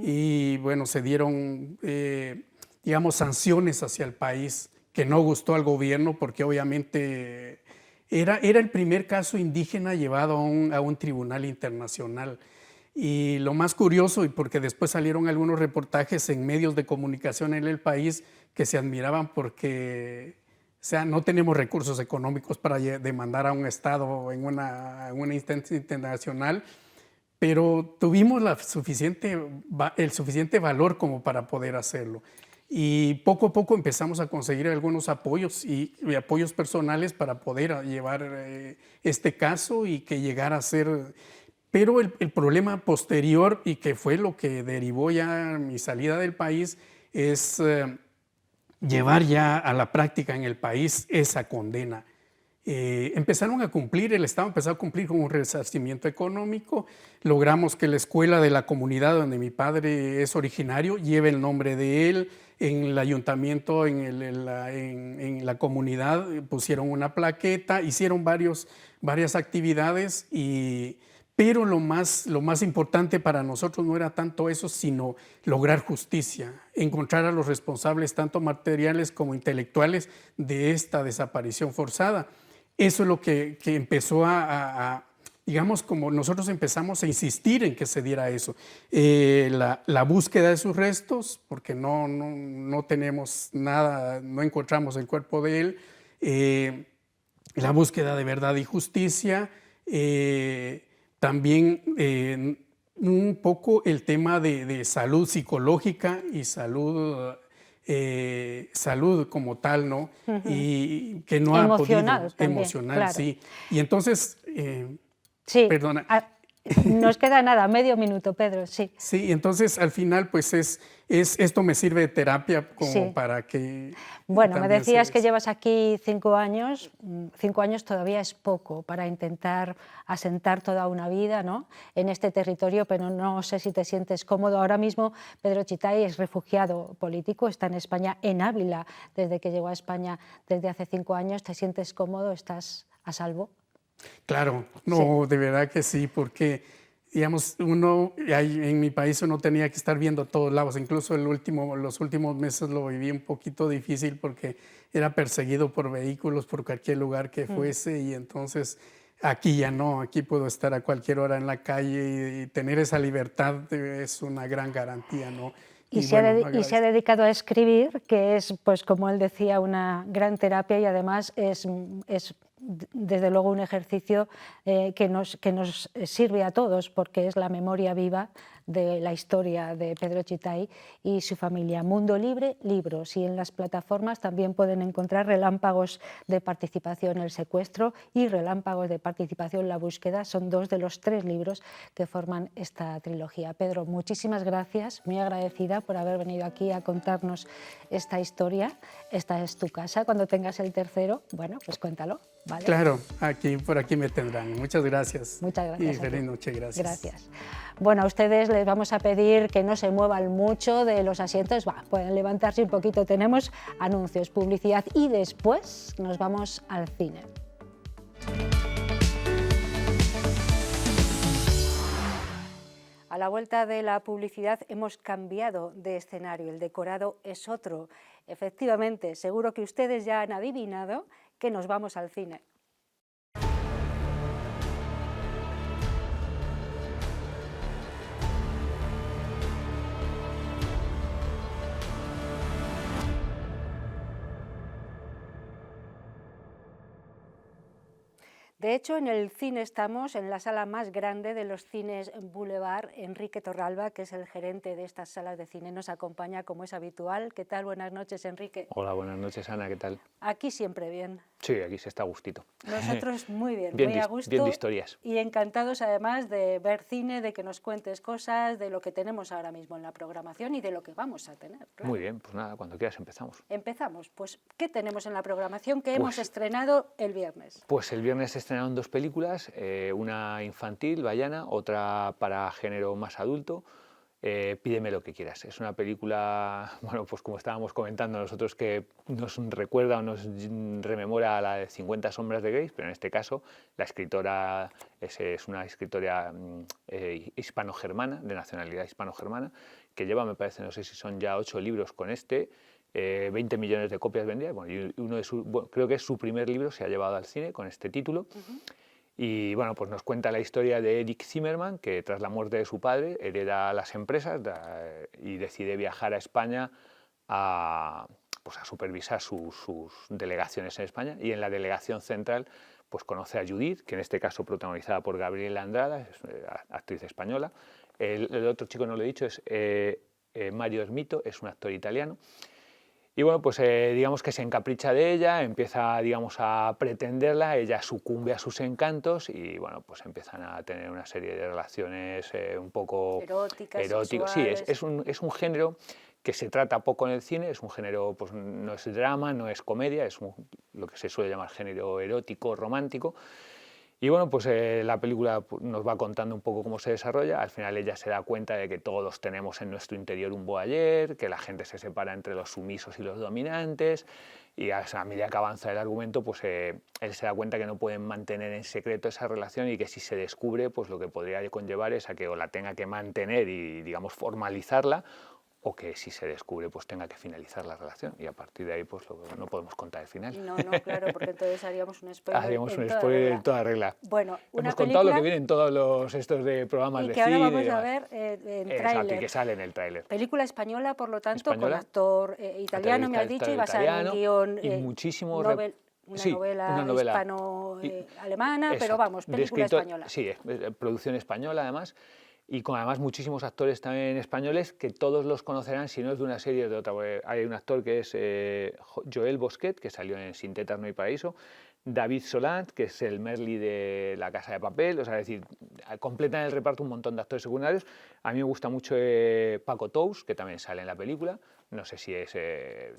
Y bueno, se dieron digamos, sanciones hacia el país, que no gustó al gobierno porque obviamente era el primer caso indígena llevado a un tribunal internacional. Y lo más curioso, y porque después salieron algunos reportajes en medios de comunicación en el país que se admiraban porque, o sea, no tenemos recursos económicos para demandar a un Estado en una instancia internacional, pero tuvimos el suficiente valor como para poder hacerlo. Y poco a poco empezamos a conseguir algunos apoyos y apoyos personales para poder llevar este caso y que llegara a ser. Pero el problema posterior, y que fue lo que derivó ya mi salida del país, es llevar ya a la práctica en el país esa condena. Empezaron a cumplir, el Estado empezó a cumplir con un resarcimiento económico. Logramos que la escuela de la comunidad donde mi padre es originario lleve el nombre de él. En el ayuntamiento, en la comunidad, pusieron una plaqueta, hicieron varias actividades, pero lo más importante para nosotros no era tanto eso, sino lograr justicia, encontrar a los responsables, tanto materiales como intelectuales, de esta desaparición forzada. Eso es lo que empezó digamos, como nosotros empezamos a insistir en que se diera eso. La búsqueda de sus restos, porque no tenemos nada, no encontramos el cuerpo de él. La búsqueda de verdad y justicia. También un poco el tema de salud psicológica y salud como tal, ¿no? Y que no ha podido. Emocional, claro. Sí. Y entonces... Sí, perdona. Nos queda nada, medio minuto, Pedro, sí. Sí, entonces al final pues esto me sirve de terapia como sí. Para que... Bueno, me decías que llevas aquí 5 años, 5 años todavía es poco para intentar asentar toda una vida, ¿no?, en este territorio, pero no sé si te sientes cómodo. Ahora mismo Pedro Chitay es refugiado político, está en España, en Ávila, desde que llegó a España desde hace 5 años. ¿Te sientes cómodo? ¿Estás a salvo? Claro, no, sí. De verdad que sí, porque, digamos, en mi país uno tenía que estar viendo a todos lados. Incluso los últimos meses lo viví un poquito difícil porque era perseguido por vehículos por cualquier lugar que fuese, y entonces aquí ya no, aquí puedo estar a cualquier hora en la calle y tener esa libertad es una gran garantía, ¿no? Y se ha dedicado a escribir, que es, pues como él decía, una gran terapia, y además es desde luego un ejercicio que nos sirve a todos, porque es la memoria viva de la historia de Pedro Chitay y su familia. Mundo Libre Libros, y en las plataformas también pueden encontrar Relámpagos de participación en el secuestro y Relámpagos de participación en la búsqueda. Son 2 de los 3 libros que forman esta trilogía. Pedro, muchísimas gracias, muy agradecida por haber venido aquí a contarnos esta historia. Esta es tu casa. Cuando tengas el tercero, bueno, pues cuéntalo, ¿vale? Claro, por aquí me tendrán. Muchas gracias. Muchas gracias. Y feliz noche, gracias. Gracias. Bueno, a ustedes les vamos a pedir que no se muevan mucho de los asientos, pueden levantarse un poquito. Tenemos anuncios, publicidad, y después nos vamos al cine. A la vuelta de la publicidad hemos cambiado de escenario, el decorado es otro. Efectivamente, seguro que ustedes ya han adivinado que nos vamos al cine. De hecho, en el cine estamos en la sala más grande de los cines Boulevard. Enrique Torralba, que es el gerente de estas salas de cine, nos acompaña como es habitual. ¿Qué tal? Buenas noches, Enrique. Hola, buenas noches, Ana, ¿qué tal? Aquí siempre bien. Sí, aquí se está a gustito. Nosotros muy bien, bien muy a gusto. Bien de historias. Y encantados además de ver cine, de que nos cuentes cosas, de lo que tenemos ahora mismo en la programación y de lo que vamos a tener. Claro. Muy bien, pues nada, cuando quieras empezamos. Empezamos. Pues, ¿qué tenemos en la programación que hemos estrenado el viernes? Pues el viernes se estrenaron 2 películas, una infantil, Bayana, otra para género más adulto. Pídeme lo que quieras. Es una película, bueno, pues como estábamos comentando nosotros, que nos recuerda o nos rememora a la de 50 sombras de Grey, pero en este caso la escritora es una escritora hispano-germana, de nacionalidad hispano-germana, que lleva, me parece, no sé si son ya 8 libros con 20 millones de copias vendidas. Bueno, y creo que es su primer libro, se ha llevado al cine con este título. Y bueno, pues nos cuenta la historia de Eric Zimmerman, que tras la muerte de su padre hereda las empresas y decide viajar a España a supervisar sus delegaciones en España. Y en la delegación central pues conoce a Judith, que en este caso protagonizada por Gabriela Andrada, es actriz española. El otro chico, no lo he dicho, es Mario Ermito, es un actor italiano. Y bueno, pues digamos que se encapricha de ella, empieza, digamos, a pretenderla, ella sucumbe a sus encantos y bueno, pues empiezan a tener una serie de relaciones un poco eróticas. Sí, es un género que se trata poco en el cine, es un género, pues no es drama, no es comedia, es lo que se suele llamar género erótico, romántico. Y bueno, pues la película nos va contando un poco cómo se desarrolla. Al final ella se da cuenta de que todos tenemos en nuestro interior un voyeur, que la gente se separa entre los sumisos y los dominantes, y a medida que avanza el argumento, pues él se da cuenta que no pueden mantener en secreto esa relación y que si se descubre, pues lo que podría conllevar es a que o la tenga que mantener y, digamos, formalizarla, o que si se descubre pues tenga que finalizar la relación y a partir de ahí pues no podemos contar el final. No, claro, porque entonces haríamos un spoiler. Haríamos un spoiler en toda regla. Bueno, hemos contado lo que viene en todos los estos de programas de cine. Y que ahora vamos a ver en tráiler. Exacto, y que sale en el tráiler. Película española, por lo tanto, española, con actor italiano, me has dicho, y basada en un guión y muchísimo novela hispano-alemana, pero vamos, película española. Sí, producción española además. Y con además muchísimos actores también españoles que todos los conocerán, si no es de una serie o de otra. Hay un actor que es Joel Bosquet, que salió en Sin tetas no hay paraíso, David Solant, que es el Merli de La Casa de Papel, o sea, es decir, completan el reparto un montón de actores secundarios. A mí me gusta mucho Paco Tous, que también sale en la película, no sé si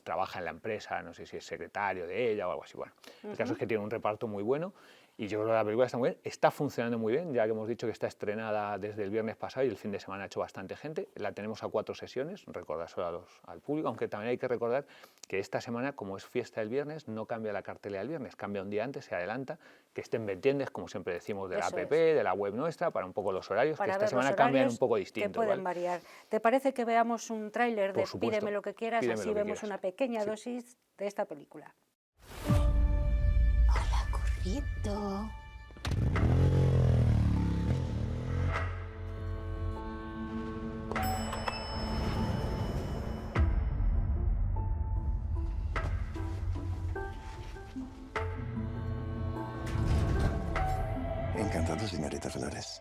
trabaja en la empresa, no sé si es secretario de ella o algo así. Bueno, el caso es que tiene un reparto muy bueno. Y yo creo que la película está muy bien, está funcionando muy bien, ya que hemos dicho que está estrenada desde el viernes pasado y el fin de semana ha hecho bastante gente. La tenemos a 4 sesiones, recordárselo al público, aunque también hay que recordar que esta semana, como es fiesta el viernes, no cambia la cartelera el viernes, cambia un día antes, se adelanta, que estén pendientes, como siempre decimos, de la app, de la web nuestra, para un poco los horarios, que esta semana cambian un poco distinto. Que pueden variar. ¿Te parece que veamos un tráiler de Pídeme lo que quieras? Pídeme así vemos una pequeña dosis de esta película. Hola, currito. Encantado, señorita Flores.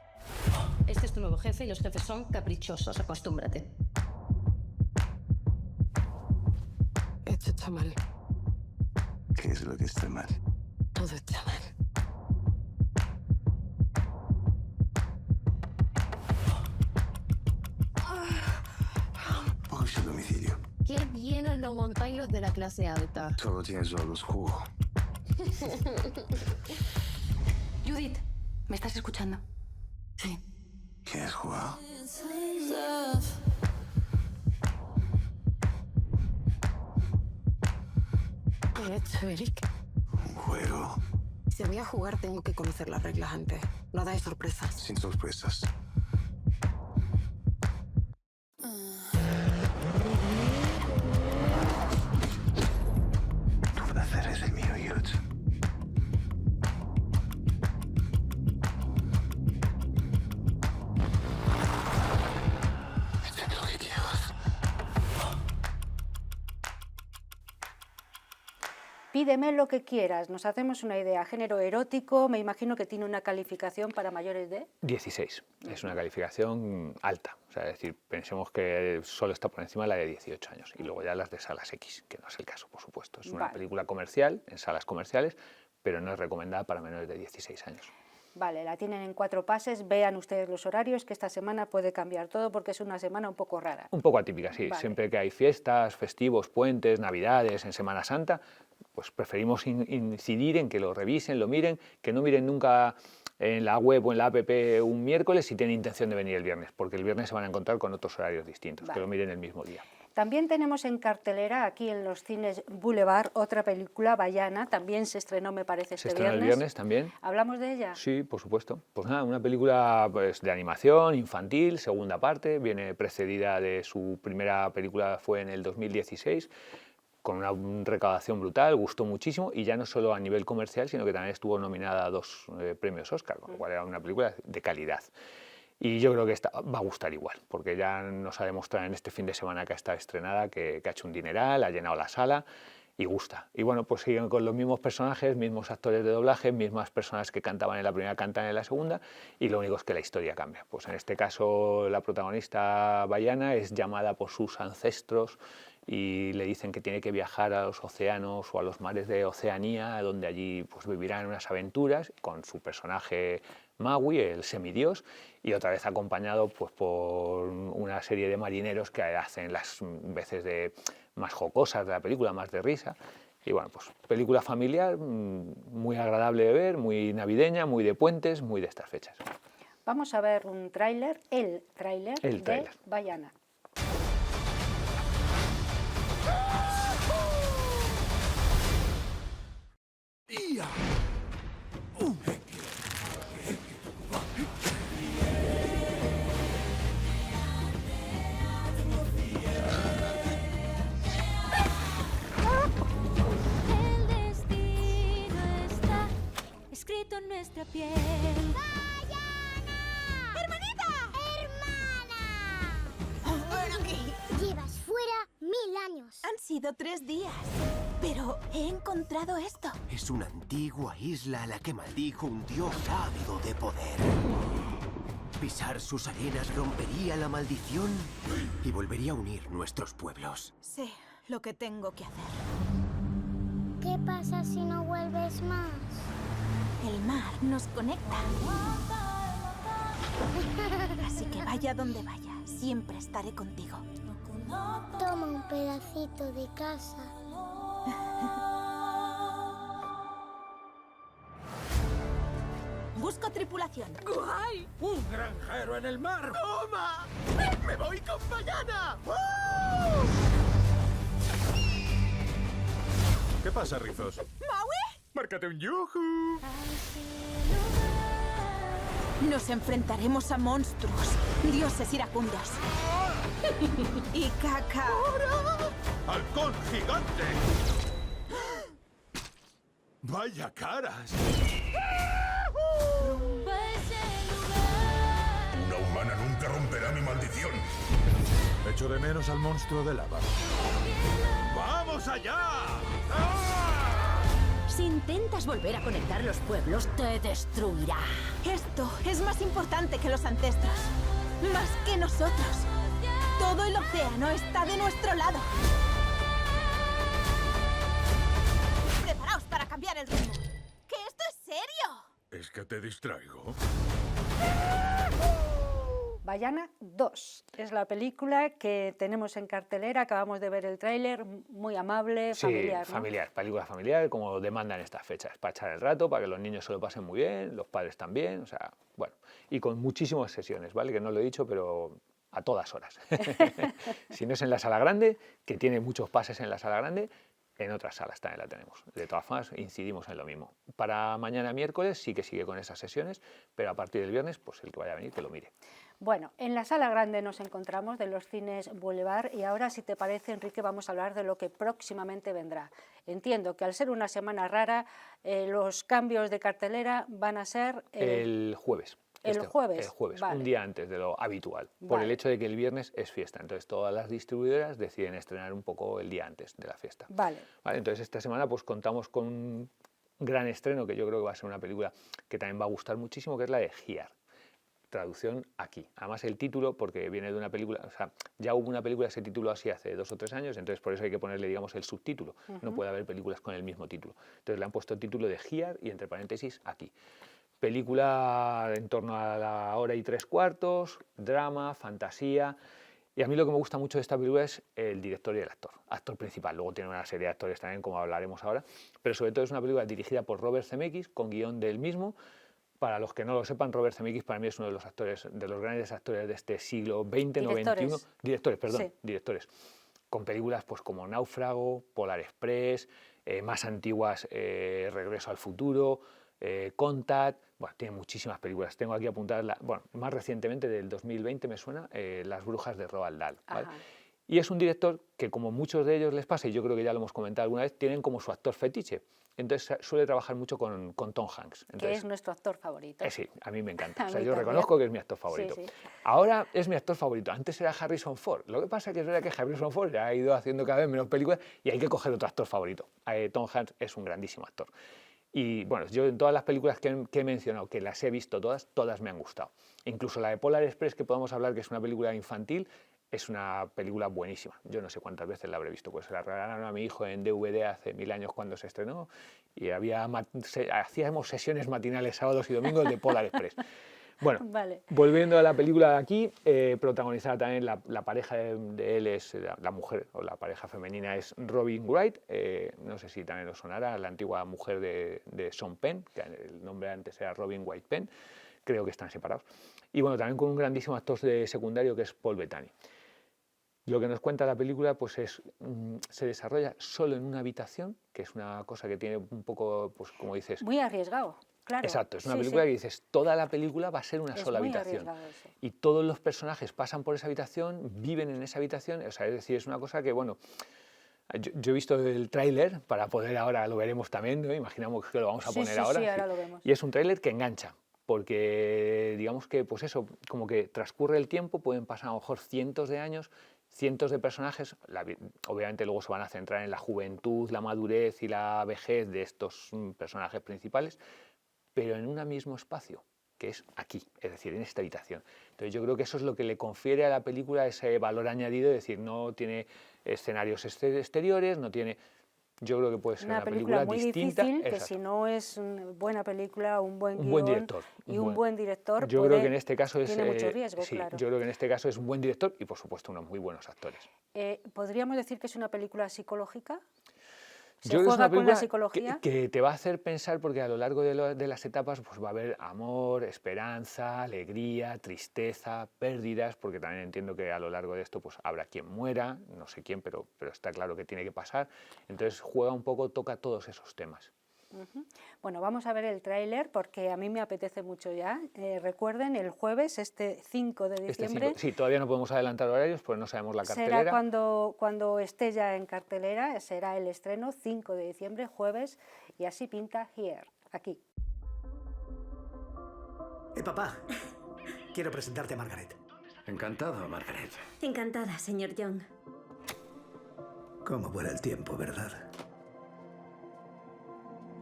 Este es tu nuevo jefe y los jefes son caprichosos, acostúmbrate. Esto está mal. ¿Qué es lo que está mal? Todo está mal. Puse el domicilio. Qué bien lo montáis los de la clase alta. Solo tienes algo oscuro. Judith, ¿me estás escuchando? Sí. ¿Quieres jugar? ¿Qué he hecho, Eric? Un juego. Si voy a jugar, tengo que conocer las reglas antes. No dais sorpresas. Sin sorpresas. Pídeme lo que quieras, nos hacemos una idea. Género erótico, me imagino que tiene una calificación para mayores de... 16, es una calificación alta, o sea, es decir, pensemos que solo está por encima de la de 18 años y luego ya las de salas X, que no es el caso, por supuesto. Es una película comercial, en salas comerciales, pero no es recomendada para menores de 16 años. Vale, la tienen en 4 pases, vean ustedes los horarios, que esta semana puede cambiar todo porque es una semana un poco rara. Un poco atípica, sí. Vale. Siempre que hay fiestas, festivos, puentes, navidades, en Semana Santa, pues preferimos incidir en que lo revisen, lo miren, que no miren nunca en la web o en la app un miércoles si tienen intención de venir el viernes, porque el viernes se van a encontrar con otros horarios distintos, Vale. que lo miren el mismo día. También tenemos en cartelera aquí en los cines Boulevard otra película, Vaiana, también se estrenó me parece ¿Se este estrena el viernes también? ¿Hablamos de ella? Sí, por supuesto. Pues nada, una película pues, de animación, infantil, segunda parte, viene precedida de su primera película, fue en el 2016, con una recaudación brutal, gustó muchísimo y ya no solo a nivel comercial, sino que también estuvo nominada a 2 premios Oscar, con lo cual era una película de calidad. Y yo creo que esta va a gustar igual, porque ya nos ha demostrado en este fin de semana que está estrenada, que ha hecho un dineral, ha llenado la sala y gusta. Y bueno, pues siguen con los mismos personajes, mismos actores de doblaje, mismas personas que cantaban en la primera cantan en la segunda, y lo único es que la historia cambia. Pues en este caso la protagonista Vaiana es llamada por sus ancestros y le dicen que tiene que viajar a los océanos o a los mares de Oceanía, donde allí pues vivirán unas aventuras con su personaje Maui, el semidios, y otra vez acompañado pues, por una serie de marineros que hacen las veces de más jocosas de la película, más de risa. Y bueno, pues película familiar, muy agradable de ver, muy navideña, muy de puentes, muy de estas fechas. Vamos a ver un tráiler, el tráiler de tráiler. Vaiana. El destino está escrito en nuestra piel. ¡Vaiana! ¡Hermanita! ¡Hermana! ¡Ven aquí! Llevas fuera 1000 años. Han sido 3 días. Pero he encontrado esto. Es una antigua isla a la que maldijo un dios ávido de poder. Pisar sus arenas rompería la maldición y volvería a unir nuestros pueblos. Sé lo que tengo que hacer. ¿Qué pasa si no vuelves más? El mar nos conecta. Así que vaya donde vaya, siempre estaré contigo. Toma un pedacito de casa. Busco tripulación. ¡Guay! ¡Un granjero en el mar! ¡Toma! ¡Me voy con Vaiana! ¿Qué pasa, Rizos? ¿Maui? ¡Márcate un yuju! Nos enfrentaremos a monstruos, dioses iracundos. Y caca. ¡Halcón gigante! ¡Vaya caras! Una humana nunca romperá mi maldición. Echo de menos al monstruo de lava. ¡Vamos allá! Si intentas volver a conectar los pueblos, te destruirá. Esto es más importante que los ancestros. Más que nosotros. Todo el océano está de nuestro lado. Preparaos para cambiar el ritmo. ¡Que esto es serio! ¿Es que te distraigo? Vaiana 2 es la película que tenemos en cartelera, acabamos de ver el tráiler, muy amable, familiar. Sí, familiar, película familiar, como demandan estas fechas, para echar el rato, para que los niños se lo pasen muy bien, los padres también, o sea, bueno, y con muchísimas sesiones, ¿vale? Que no lo he dicho, pero a todas horas. Si no es en la sala grande, que tiene muchos pases en la sala grande, en otras salas también la tenemos. De todas formas, incidimos en lo mismo. Para mañana miércoles sí que sigue con esas sesiones, pero a partir del viernes, pues el que vaya a venir, que lo mire. Bueno, en la sala grande nos encontramos de los cines Boulevard y ahora, si te parece, Enrique, vamos a hablar de lo que próximamente vendrá. Entiendo que al ser una semana rara, los cambios de cartelera van a ser... El jueves. ¿El jueves? El jueves, vale. un día antes de lo habitual, por el hecho de que el viernes es fiesta. Entonces todas las distribuidoras deciden estrenar un poco el día antes de la fiesta. Vale. Entonces esta semana pues contamos con un gran estreno que yo creo que va a ser una película que también va a gustar muchísimo, que es la de Here. Traducción aquí. Además el título, porque viene de una película, o sea, ya hubo una película que se tituló así hace 2 o 3 años, entonces por eso hay que ponerle, digamos, el subtítulo. No puede haber películas con el mismo título. Entonces le han puesto el título de Here y entre paréntesis aquí. Película en torno a la 1 hora y 3/4, drama, fantasía. Y a mí lo que me gusta mucho de esta película es el director y el actor principal. Luego tiene una serie de actores también, como hablaremos ahora, pero sobre todo es una película dirigida por Robert Zemeckis, con guión del mismo. Para los que no lo sepan, Robert Zemeckis para mí es uno de los actores, de los grandes actores de este siglo XX, XXI. Directores. Con películas pues como Náufrago, Polar Express, más antiguas, Regreso al futuro, Contact. Bueno, tiene muchísimas películas. Tengo aquí apuntadas, más recientemente del 2020 me suena, Las brujas de Roald Dahl. ¿Vale? Y es un director que, como muchos de ellos les pasa, y yo creo que ya lo hemos comentado alguna vez, tienen como su actor fetiche. Entonces suele trabajar mucho con Tom Hanks. Entonces, que es nuestro actor favorito. Sí, a mí me encanta. O sea, yo reconozco que es mi actor favorito. Sí, sí. Ahora es mi actor favorito. Antes era Harrison Ford. Lo que pasa es que es verdad que Harrison Ford ya ha ido haciendo cada vez menos películas y hay que coger otro actor favorito. Tom Hanks es un grandísimo actor. Y bueno, yo en todas las películas que he mencionado, que las he visto todas me han gustado. Incluso la de Polar Express, que podemos hablar que es una película infantil, es una película buenísima. Yo no sé cuántas veces la habré visto, pues se la regalaron a mi hijo en DVD hace 1000 años cuando se estrenó y hacíamos sesiones matinales sábados y domingos de Polar Express. Bueno, volviendo a la película de aquí, protagonizada también la pareja de él, es la mujer, o la pareja femenina es Robin Wright, no sé si también os sonará, la antigua mujer de Sean Penn, que el nombre antes era Robin Wright Penn, creo que están separados. Y bueno, también con un grandísimo actor de secundario que es Paul Bettany. Lo que nos cuenta la película pues se desarrolla solo en una habitación, que es una cosa que tiene un poco, pues como dices... Muy arriesgado, claro. Exacto, es una película que dices, toda la película va a ser una sola habitación. Y todos los personajes pasan por esa habitación, viven en esa habitación, o sea, es decir, es una cosa que, bueno... Yo he visto el tráiler, para poder ahora, lo veremos también, ¿no? Imaginamos que lo vamos a poner ahora. Sí, ahora lo vemos. Y es un tráiler que engancha. Porque digamos que pues eso, como que transcurre el tiempo, pueden pasar a lo mejor cientos de años, cientos de personajes, obviamente luego se van a centrar en la juventud, la madurez y la vejez de estos personajes principales, pero en un mismo espacio, que es aquí, es decir, en esta habitación. Entonces yo creo que eso es lo que le confiere a la película ese valor añadido, es decir, no tiene escenarios exteriores, no tiene... Yo creo que puede ser una película muy distinta. Difícil, que si no es una buena película, un buen guión director, y un buen director, yo creo que en este caso tiene mucho riesgo, claro. Yo creo que en este caso es un buen director y por supuesto unos muy buenos actores. ¿Podríamos decir que es una película psicológica? Yo creo que es una película con la psicología que te va a hacer pensar, porque a lo largo de las etapas pues va a haber amor, esperanza, alegría, tristeza, pérdidas, porque también entiendo que a lo largo de esto pues habrá quien muera, no sé quién, pero está claro que tiene que pasar. Entonces juega un poco, toca todos esos temas. Bueno, vamos a ver el tráiler porque a mí me apetece mucho ya. Recuerden, el jueves, 5 de diciembre... Sí, todavía no podemos adelantar horarios porque no sabemos la cartelera. Será cuando esté ya en cartelera, será el estreno, 5 de diciembre, jueves, y así pinta Here, aquí. Papá, quiero presentarte a Margaret. Encantado, Margaret. Encantada, señor Young. Cómo vuela el tiempo, ¿verdad?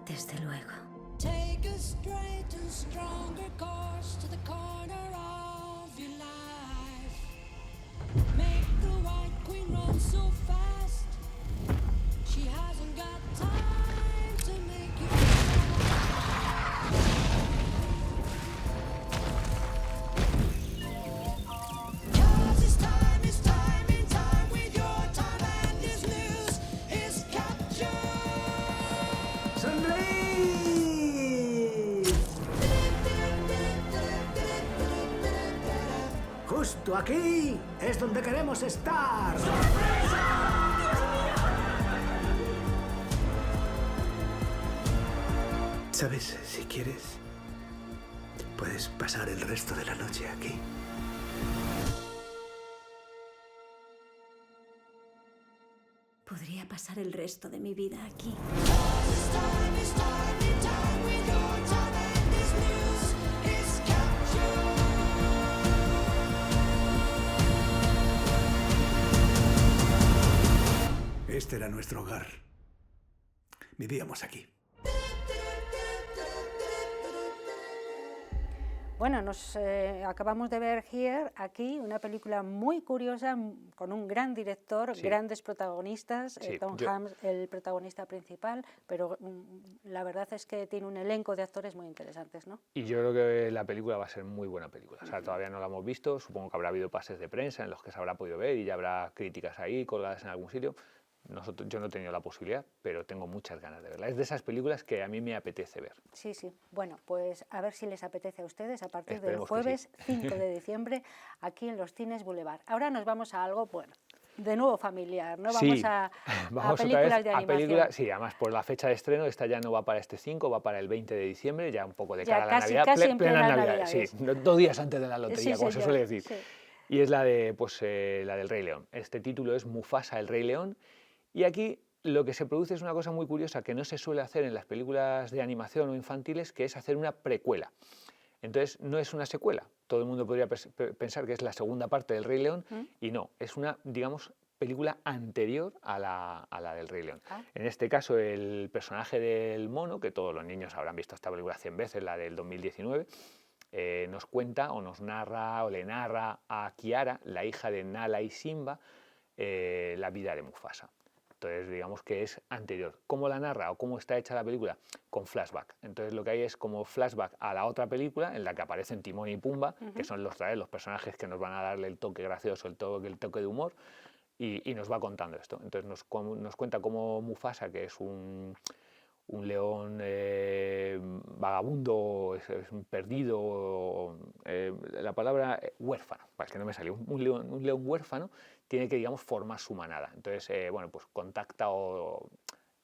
Desde luego. Take a straight and stronger course to the corner of your life. Make the White Queen run so fast. She hasn't got time to make you Justo aquí es donde queremos estar. ¿Sabes? Si quieres, puedes pasar el resto de la noche aquí. Podría pasar el resto de mi vida aquí. It's time with your time and this news is captured. Este era nuestro hogar. Vivíamos aquí. Bueno, nos acabamos de ver Here, aquí, una película muy curiosa, con un gran director, grandes protagonistas, Tom Hanks, el protagonista principal, pero la verdad es que tiene un elenco de actores muy interesantes, ¿no? Y yo creo que la película va a ser muy buena película. O sea, todavía no la hemos visto, supongo que habrá habido pases de prensa en los que se habrá podido ver y ya habrá críticas ahí colgadas en algún sitio. Yo no he tenido la posibilidad, pero tengo muchas ganas de verla. Es de esas películas que a mí me apetece ver. Sí, sí. Bueno, pues a ver si les apetece a ustedes a partir Esperemos del jueves 5 de diciembre aquí en los Cines Boulevard. Ahora nos vamos a algo, bueno, de nuevo familiar, ¿no? Sí, Vamos a vamos películas otra vez de a animación. películas, sí, además por la fecha de estreno, esta ya no va para este 5, va para el 20 de diciembre, ya un poco de Ya cara a la casi, Navidad, casi en plenas plenas Navidades, sí, Navidades. 2 días antes de la lotería, Sí, como se señor, suele decir. sí. Y es la de, la del Rey León. Este título es Mufasa, el Rey León, y aquí lo que se produce es una cosa muy curiosa que no se suele hacer en las películas de animación o infantiles, que es hacer una precuela. Entonces, no es una secuela. Todo el mundo podría pensar que es la segunda parte del Rey León, y no, es una, digamos, película anterior a la del Rey León. En este caso, el personaje del mono, que todos los niños habrán visto esta película 100 veces, la del 2019, nos cuenta o nos narra o le narra a Kiara, la hija de Nala y Simba, la vida de Mufasa. Entonces, digamos que es anterior. ¿Cómo la narra o cómo está hecha la película? Con flashback. Entonces, lo que hay es como flashback a la otra película en la que aparecen Timón y Pumba, que son los personajes que nos van a darle el toque gracioso, el toque de humor, y nos va contando esto. Entonces, nos cuenta cómo Mufasa, que es un león vagabundo, es un perdido, la palabra huérfano, para que no me salió, un león huérfano, tiene que, digamos, formar su manada. Entonces, bueno, pues contacta o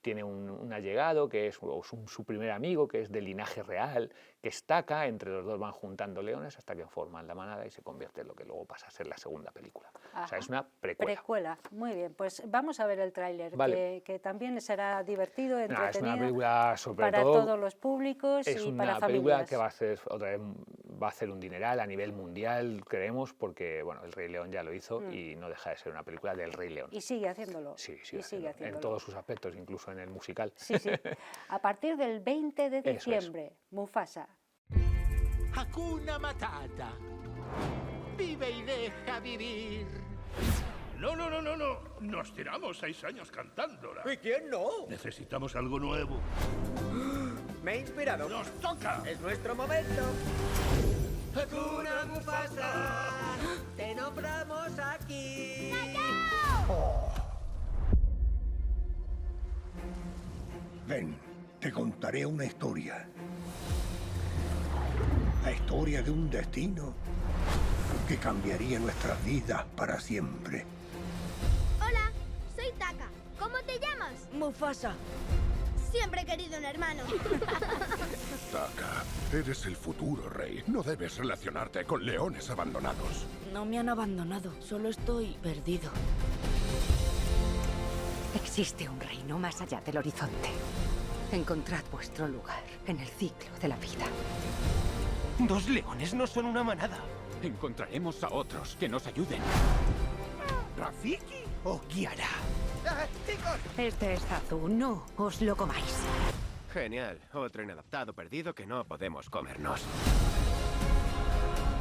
tiene un allegado que es su primer amigo, que es de linaje real, que es Taka, entre los dos van juntando leones hasta que forman la manada y se convierte en lo que luego pasa a ser la segunda película. Ajá. O sea, es una precuela. Precuela, muy bien. Pues vamos a ver el tráiler, Vale. que también será divertido, No, entretenido, es una película sobre para todo, todos los públicos es y una para película familias. que va a hacer, otra vez, va a hacer un dineral a nivel mundial, creemos, porque bueno, el Rey León ya lo hizo y no deja de ser una película del Rey León. Y sigue haciéndolo. Sí, y sigue haciéndolo. en todos sus aspectos, incluso en el musical. Sí, sí. A partir del 20 de Eso es. diciembre, Mufasa. Hakuna Matata. Vive y deja vivir. No, no, no, no, no. Nos tiramos 6 años cantándola. ¿Y quién no? Necesitamos algo nuevo. Me he inspirado. ¡Nos toca! Es nuestro momento. Hakuna Mufasa. Te nombramos aquí. Ven, te contaré una historia. La historia de un destino que cambiaría nuestras vidas para siempre. Hola, soy Taka. ¿Cómo te llamas? Mufasa. Siempre he querido un hermano. Taka, eres el futuro rey. No debes relacionarte con leones abandonados. No me han abandonado, solo estoy perdido. Existe un reino más allá del horizonte. Encontrad vuestro lugar en el ciclo de la vida. 2 leones no son una manada. Encontraremos a otros que nos ayuden. ¿Rafiki o Kiara? ¡Chicos! Este es Zazu, no os lo comáis. Genial. Otro inadaptado perdido que no podemos comernos.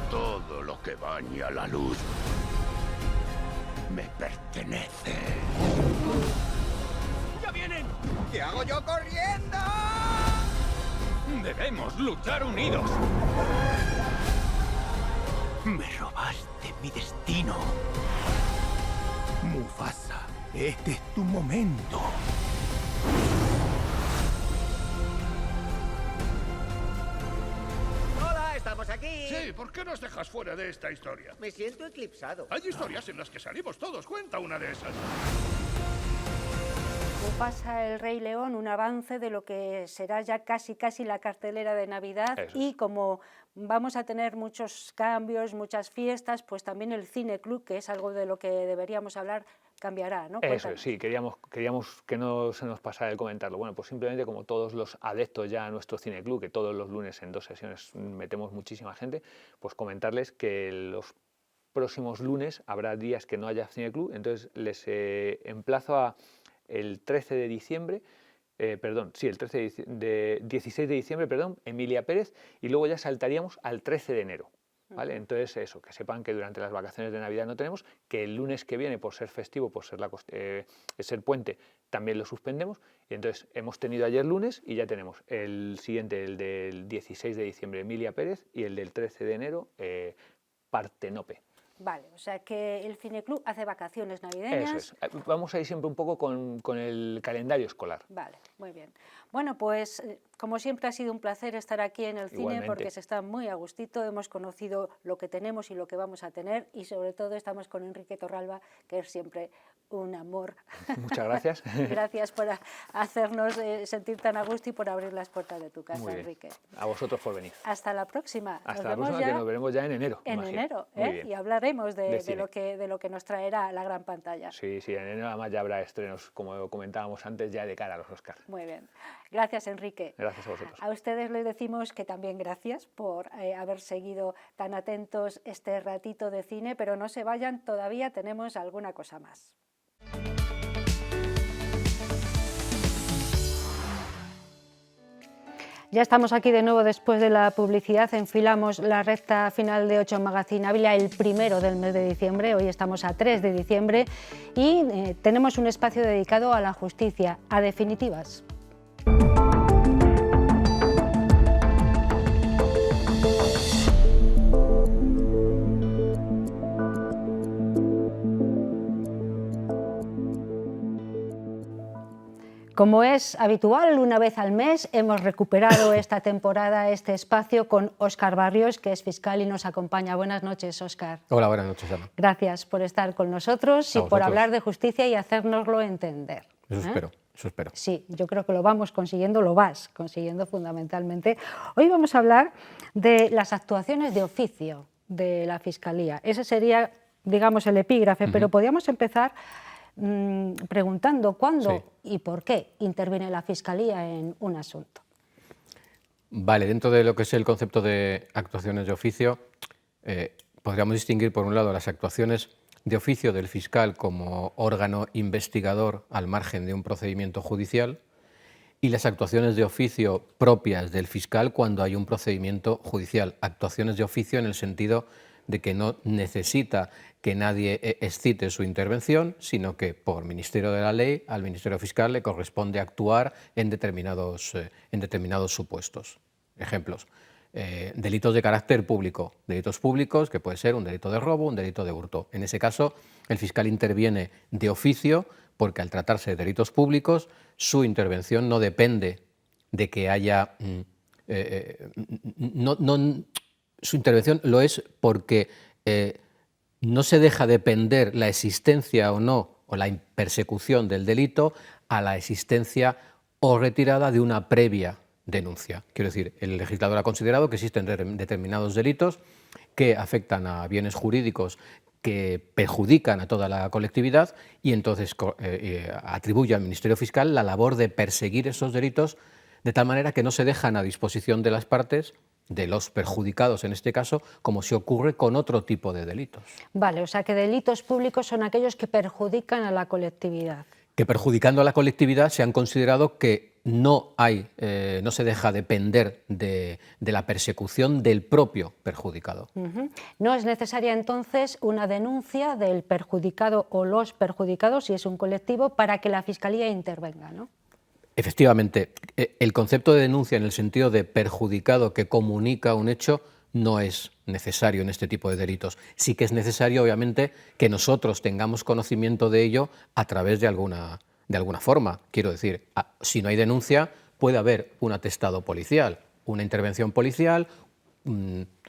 Todo lo que baña la luz me pertenece. ¡Ya vienen! ¿Qué hago yo corriendo? Debemos luchar unidos. Me robaste mi destino. Mufasa, este es tu momento. ¡Hola! ¡Estamos aquí! Sí, ¿por qué nos dejas fuera de esta historia? Me siento eclipsado. Hay historias en las que salimos todos. Cuenta una de esas. Mufasa, el Rey León, un avance de lo que será ya casi la cartelera de Navidad. Eso es. Y como vamos a tener muchos cambios, muchas fiestas, pues también el Cine Club, que es algo de lo que deberíamos hablar, cambiará, ¿no? Eso, Cuéntanos. sí, queríamos que no se nos pasara el comentarlo. Bueno, pues simplemente como todos los adeptos ya a nuestro cineclub, que todos los lunes en 2 sesiones metemos muchísima gente, pues comentarles que los próximos lunes habrá días que no haya cineclub, entonces les emplazo a el 13 de diciembre, el 16 de diciembre, Emilia Pérez, y luego ya saltaríamos al 13 de enero. ¿Vale? Entonces, eso, que sepan que durante las vacaciones de Navidad no tenemos, que el lunes que viene, por ser festivo, por ser, ser puente, también lo suspendemos. Y entonces hemos tenido ayer lunes y ya tenemos el siguiente, el del 16 de diciembre, Emilia Pérez, y el del 13 de enero, Partenope. Vale, o sea que el Cineclub hace vacaciones navideñas. Eso es. Vamos a ir siempre un poco con el calendario escolar. Vale, muy bien. Bueno, pues como siempre ha sido un placer estar aquí en el cine porque se está muy a gustito, hemos conocido lo que tenemos y lo que vamos a tener y sobre todo estamos con Enrique Torralba, que es siempre un amor. Muchas gracias. Gracias por hacernos sentir tan a gusto y por abrir las puertas de tu casa, muy bien. Enrique. A vosotros por venir. Hasta la próxima. Hasta la próxima, que nos veremos ya en enero. En enero, y hablaremos de lo que nos traerá la gran pantalla. Sí, en enero además ya habrá estrenos, como comentábamos antes, ya de cara a los Oscars. Muy bien. Gracias, Enrique. Gracias a vosotros. A ustedes les decimos que también gracias por haber seguido tan atentos este ratito de cine, pero no se vayan, todavía tenemos alguna cosa más. Ya estamos aquí de nuevo después de la publicidad, enfilamos la recta final de 8 Magazine Ávila, el primero del mes de diciembre, hoy estamos a 3 de diciembre y tenemos un espacio dedicado a la justicia, a definitivas. Como es habitual, una vez al mes hemos recuperado esta temporada, este espacio con Óscar Barrios, que es fiscal y nos acompaña. Buenas noches, Óscar. Hola, buenas noches, Ana. Gracias por estar con nosotros y por hablar de justicia y hacérnoslo entender. Eso espero. Sí, yo creo que lo vamos consiguiendo, lo vas consiguiendo fundamentalmente. Hoy vamos a hablar de las actuaciones de oficio de la Fiscalía. Ese sería, digamos, el epígrafe, pero podríamos empezar preguntando cuándo y por qué interviene la Fiscalía en un asunto. Vale, dentro de lo que es el concepto de actuaciones de oficio, podríamos distinguir por un lado las actuaciones de oficio del fiscal como órgano investigador al margen de un procedimiento judicial y las actuaciones de oficio propias del fiscal cuando hay un procedimiento judicial. Actuaciones de oficio en el sentido de que no necesita que nadie excite su intervención, sino que por Ministerio de la Ley al Ministerio Fiscal le corresponde actuar en determinados supuestos. Ejemplos, delitos de carácter público, delitos públicos que puede ser un delito de robo, un delito de hurto. En ese caso, el fiscal interviene de oficio porque al tratarse de delitos públicos, su intervención no depende de que haya... su intervención lo es porque no se deja depender la existencia o no, o la persecución del delito, a la existencia o retirada de una previa denuncia. Quiero decir, el legislador ha considerado que existen determinados delitos que afectan a bienes jurídicos que perjudican a toda la colectividad y entonces atribuye al Ministerio Fiscal la labor de perseguir esos delitos de tal manera que no se dejan a disposición de las partes, de los perjudicados en este caso, como se ocurre con otro tipo de delitos. Vale, o sea que delitos públicos son aquellos que perjudican a la colectividad. Que perjudicando a la colectividad se han considerado que no se deja depender de la persecución del propio perjudicado. No es necesaria entonces una denuncia del perjudicado o los perjudicados, si es un colectivo, para que la Fiscalía intervenga, ¿no? Efectivamente, el concepto de denuncia en el sentido de perjudicado que comunica un hecho no es necesario en este tipo de delitos. Sí que es necesario, obviamente, que nosotros tengamos conocimiento de ello a través de alguna forma. Quiero decir, si no hay denuncia, puede haber un atestado policial, una intervención policial,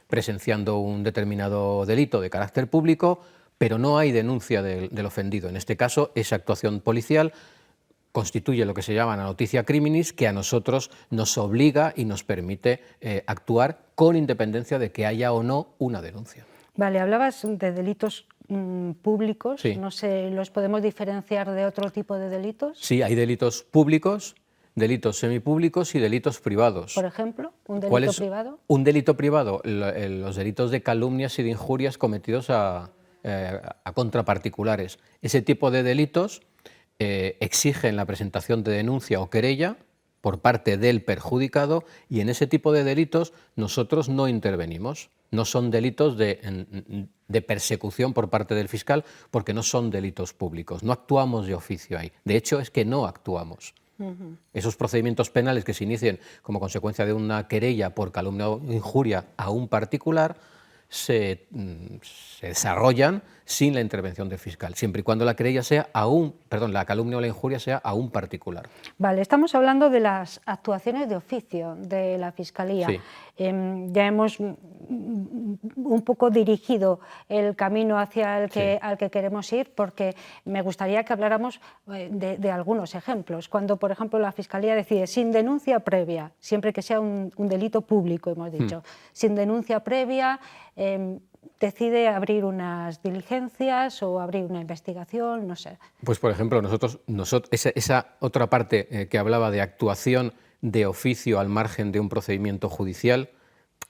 presenciando un determinado delito de carácter público, pero no hay denuncia del ofendido. En este caso, esa actuación policial constituye lo que se llama la noticia criminis, que a nosotros nos obliga y nos permite actuar con independencia de que haya o no una denuncia. Vale, hablabas de delitos públicos, sí. No sé, ¿los podemos diferenciar de otro tipo de delitos? Sí, hay delitos públicos, delitos semipúblicos y delitos privados. Por ejemplo, ¿un delito privado? Un delito privado, los delitos de calumnias y de injurias cometidos a contraparticulares. Ese tipo de delitos exigen la presentación de denuncia o querella por parte del perjudicado, y en ese tipo de delitos nosotros no intervenimos. No son delitos de persecución por parte del fiscal, porque no son delitos públicos. No actuamos de oficio ahí. De hecho, es que no actuamos. Esos procedimientos penales que se inicien como consecuencia de una querella por calumnia o injuria a un particular se desarrollan sin la intervención del fiscal, siempre y cuando la querella sea la calumnia o la injuria sea a un particular. Vale, estamos hablando de las actuaciones de oficio de la Fiscalía. Sí. Ya hemos un poco dirigido el camino hacia al que queremos ir, porque me gustaría que habláramos de algunos ejemplos. Cuando, por ejemplo, la Fiscalía decide sin denuncia previa, siempre que sea un delito público, hemos dicho, sin denuncia previa, decide abrir unas diligencias o abrir una investigación, no sé. Pues, por ejemplo, esa otra parte que hablaba de actuación de oficio al margen de un procedimiento judicial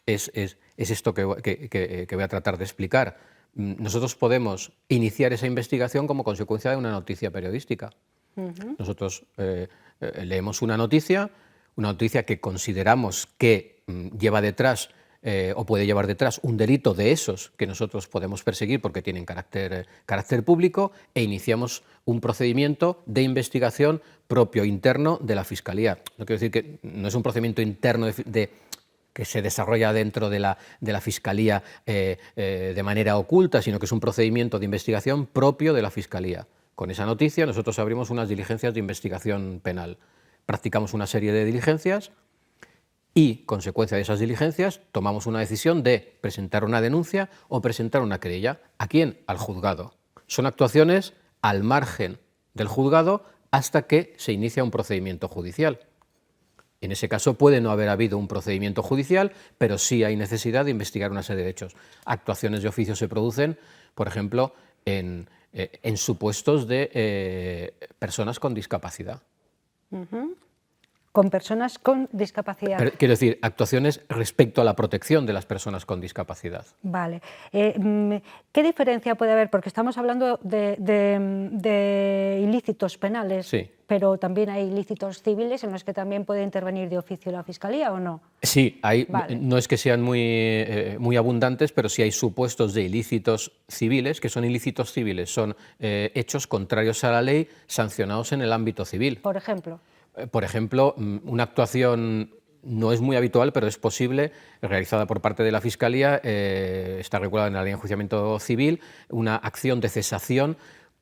es esto que voy a tratar de explicar. Nosotros podemos iniciar esa investigación como consecuencia de una noticia periodística. Nosotros leemos una noticia que consideramos que lleva detrás o puede llevar detrás un delito de esos que nosotros podemos perseguir porque tienen carácter público, e iniciamos un procedimiento de investigación propio, interno de la Fiscalía. No quiero decir que no es un procedimiento interno que se desarrolla dentro de la Fiscalía de manera oculta, sino que es un procedimiento de investigación propio de la Fiscalía. Con esa noticia nosotros abrimos unas diligencias de investigación penal. Practicamos una serie de diligencias y, consecuencia de esas diligencias, tomamos una decisión de presentar una denuncia o presentar una querella. ¿A quién? Al juzgado. Son actuaciones al margen del juzgado hasta que se inicia un procedimiento judicial. En ese caso puede no haber habido un procedimiento judicial, pero sí hay necesidad de investigar una serie de hechos. Actuaciones de oficio se producen, por ejemplo, en supuestos de personas con discapacidad. Con personas con discapacidad. Pero, quiero decir, actuaciones respecto a la protección de las personas con discapacidad. Vale. ¿Qué diferencia puede haber? Porque estamos hablando de ilícitos penales, sí, pero también hay ilícitos civiles en los que también puede intervenir de oficio la Fiscalía, ¿o no? Sí, Vale. No es que sean muy abundantes, pero sí hay supuestos de ilícitos civiles, que son ilícitos civiles, son hechos contrarios a la ley sancionados en el ámbito civil. Por ejemplo. Por ejemplo, una actuación no es muy habitual, pero es posible, realizada por parte de la Fiscalía, está regulada en la Ley de Enjuiciamiento Civil, una acción de cesación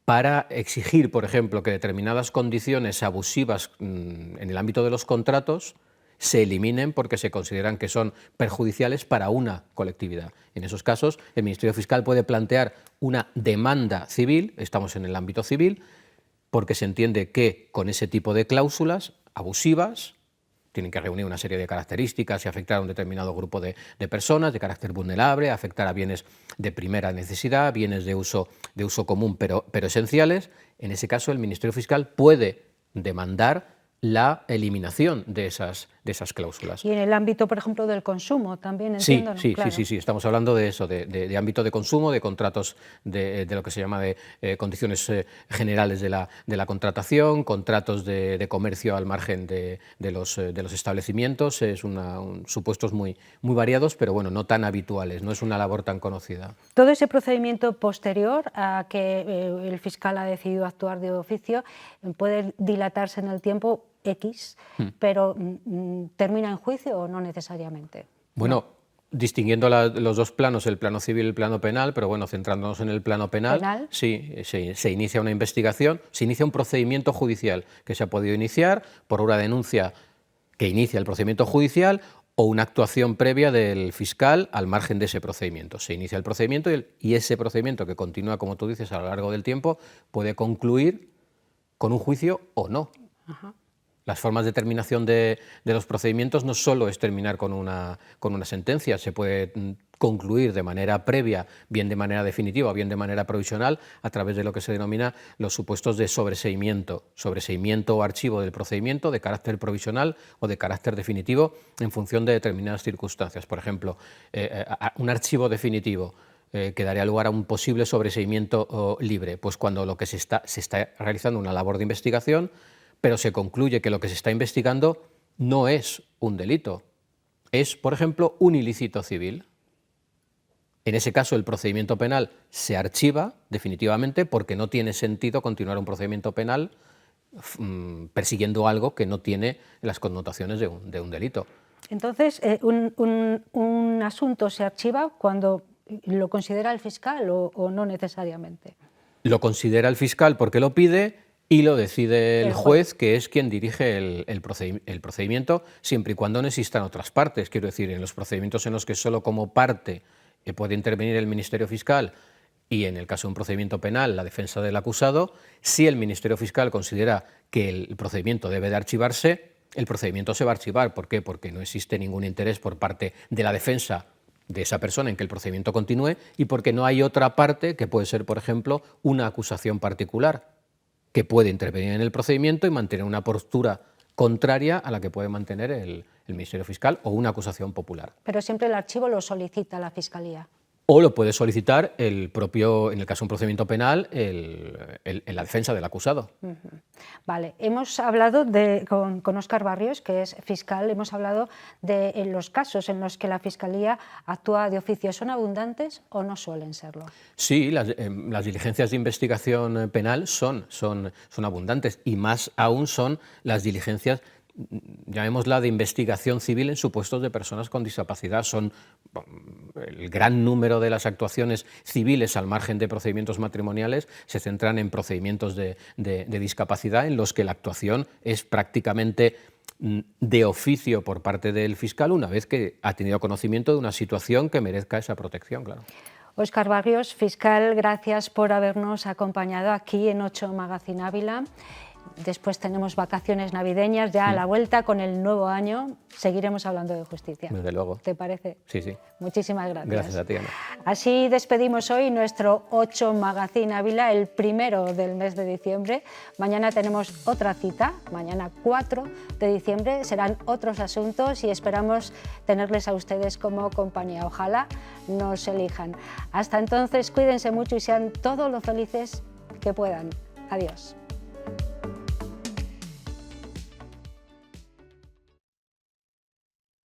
para exigir, por ejemplo, que determinadas condiciones abusivas en el ámbito de los contratos se eliminen porque se consideran que son perjudiciales para una colectividad. En esos casos, el Ministerio Fiscal puede plantear una demanda civil, estamos en el ámbito civil, porque se entiende que con ese tipo de cláusulas abusivas tienen que reunir una serie de características y afectar a un determinado grupo de personas de carácter vulnerable, afectar a bienes de primera necesidad, bienes de uso común pero esenciales. En ese caso, el Ministerio Fiscal puede demandar la eliminación de esas cláusulas. Y en el ámbito, por ejemplo, del consumo también, entiendo, ¿no? Sí, Claro. sí, estamos hablando de eso, de ámbito de consumo, de contratos de lo que se llama de condiciones generales de la contratación, contratos de comercio al margen de los establecimientos. Es supuestos muy variados, pero bueno, no tan habituales, no es una labor tan conocida. Todo ese procedimiento posterior a que el fiscal ha decidido actuar de oficio puede dilatarse en el tiempo X, pero ¿termina en juicio o no necesariamente? Bueno, distinguiendo los dos planos, el plano civil y el plano penal, pero bueno, centrándonos en el plano penal, sí, se inicia una investigación, se inicia un procedimiento judicial que se ha podido iniciar por una denuncia que inicia el procedimiento judicial o una actuación previa del fiscal al margen de ese procedimiento. Se inicia el procedimiento y ese procedimiento, que continúa, como tú dices, a lo largo del tiempo, puede concluir con un juicio o no. Ajá. Las formas de terminación de los procedimientos no solo es terminar con una sentencia, se puede concluir de manera previa, bien de manera definitiva o bien de manera provisional, a través de lo que se denomina los supuestos de sobreseimiento o archivo del procedimiento de carácter provisional o de carácter definitivo en función de determinadas circunstancias. Por ejemplo, un archivo definitivo que daría lugar a un posible sobreseimiento libre? Pues cuando lo que se está realizando una labor de investigación, pero se concluye que lo que se está investigando no es un delito, es, por ejemplo, un ilícito civil. En ese caso, el procedimiento penal se archiva definitivamente porque no tiene sentido continuar un procedimiento penal persiguiendo algo que no tiene las connotaciones de un delito. Entonces, un asunto se archiva cuando lo considera el fiscal o no necesariamente. Lo considera el fiscal porque lo pide y lo decide el juez, que es quien dirige el procedimiento, siempre y cuando no existan otras partes. Quiero decir, en los procedimientos en los que solo como parte puede intervenir el Ministerio Fiscal y en el caso de un procedimiento penal la defensa del acusado, si el Ministerio Fiscal considera que el procedimiento debe de archivarse, el procedimiento se va a archivar. ¿Por qué? Porque no existe ningún interés por parte de la defensa de esa persona en que el procedimiento continúe y porque no hay otra parte que puede ser, por ejemplo, una acusación particular que puede intervenir en el procedimiento y mantener una postura contraria a la que puede mantener el Ministerio Fiscal o una acusación popular. Pero siempre el archivo lo solicita la Fiscalía. O lo puede solicitar el propio, en el caso de un procedimiento penal, la defensa del acusado. Vale, hemos hablado con Óscar Barrios, que es fiscal, hemos hablado de los casos en los que la Fiscalía actúa de oficio. ¿Son abundantes o no suelen serlo? Sí, las diligencias de investigación penal son abundantes y más aún son las diligencias, llamémosla, de investigación civil en supuestos de personas con discapacidad. Son el gran número de las actuaciones civiles al margen de procedimientos matrimoniales se centran en procedimientos de discapacidad en los que la actuación es prácticamente de oficio por parte del fiscal una vez que ha tenido conocimiento de una situación que merezca esa protección, claro. Óscar Barrios, fiscal, gracias por habernos acompañado aquí en 8 Magazine Ávila. Después tenemos vacaciones navideñas, ya a la vuelta con el nuevo año seguiremos hablando de justicia. Desde luego. ¿Te parece? Sí, sí. Muchísimas gracias. Gracias a ti, Ana. Así despedimos hoy nuestro 8 Magazine Ávila, el primero del mes de diciembre. Mañana tenemos otra cita, mañana 4 de diciembre, serán otros asuntos y esperamos tenerles a ustedes como compañía. Ojalá nos elijan. Hasta entonces, cuídense mucho y sean todos lo felices que puedan. Adiós.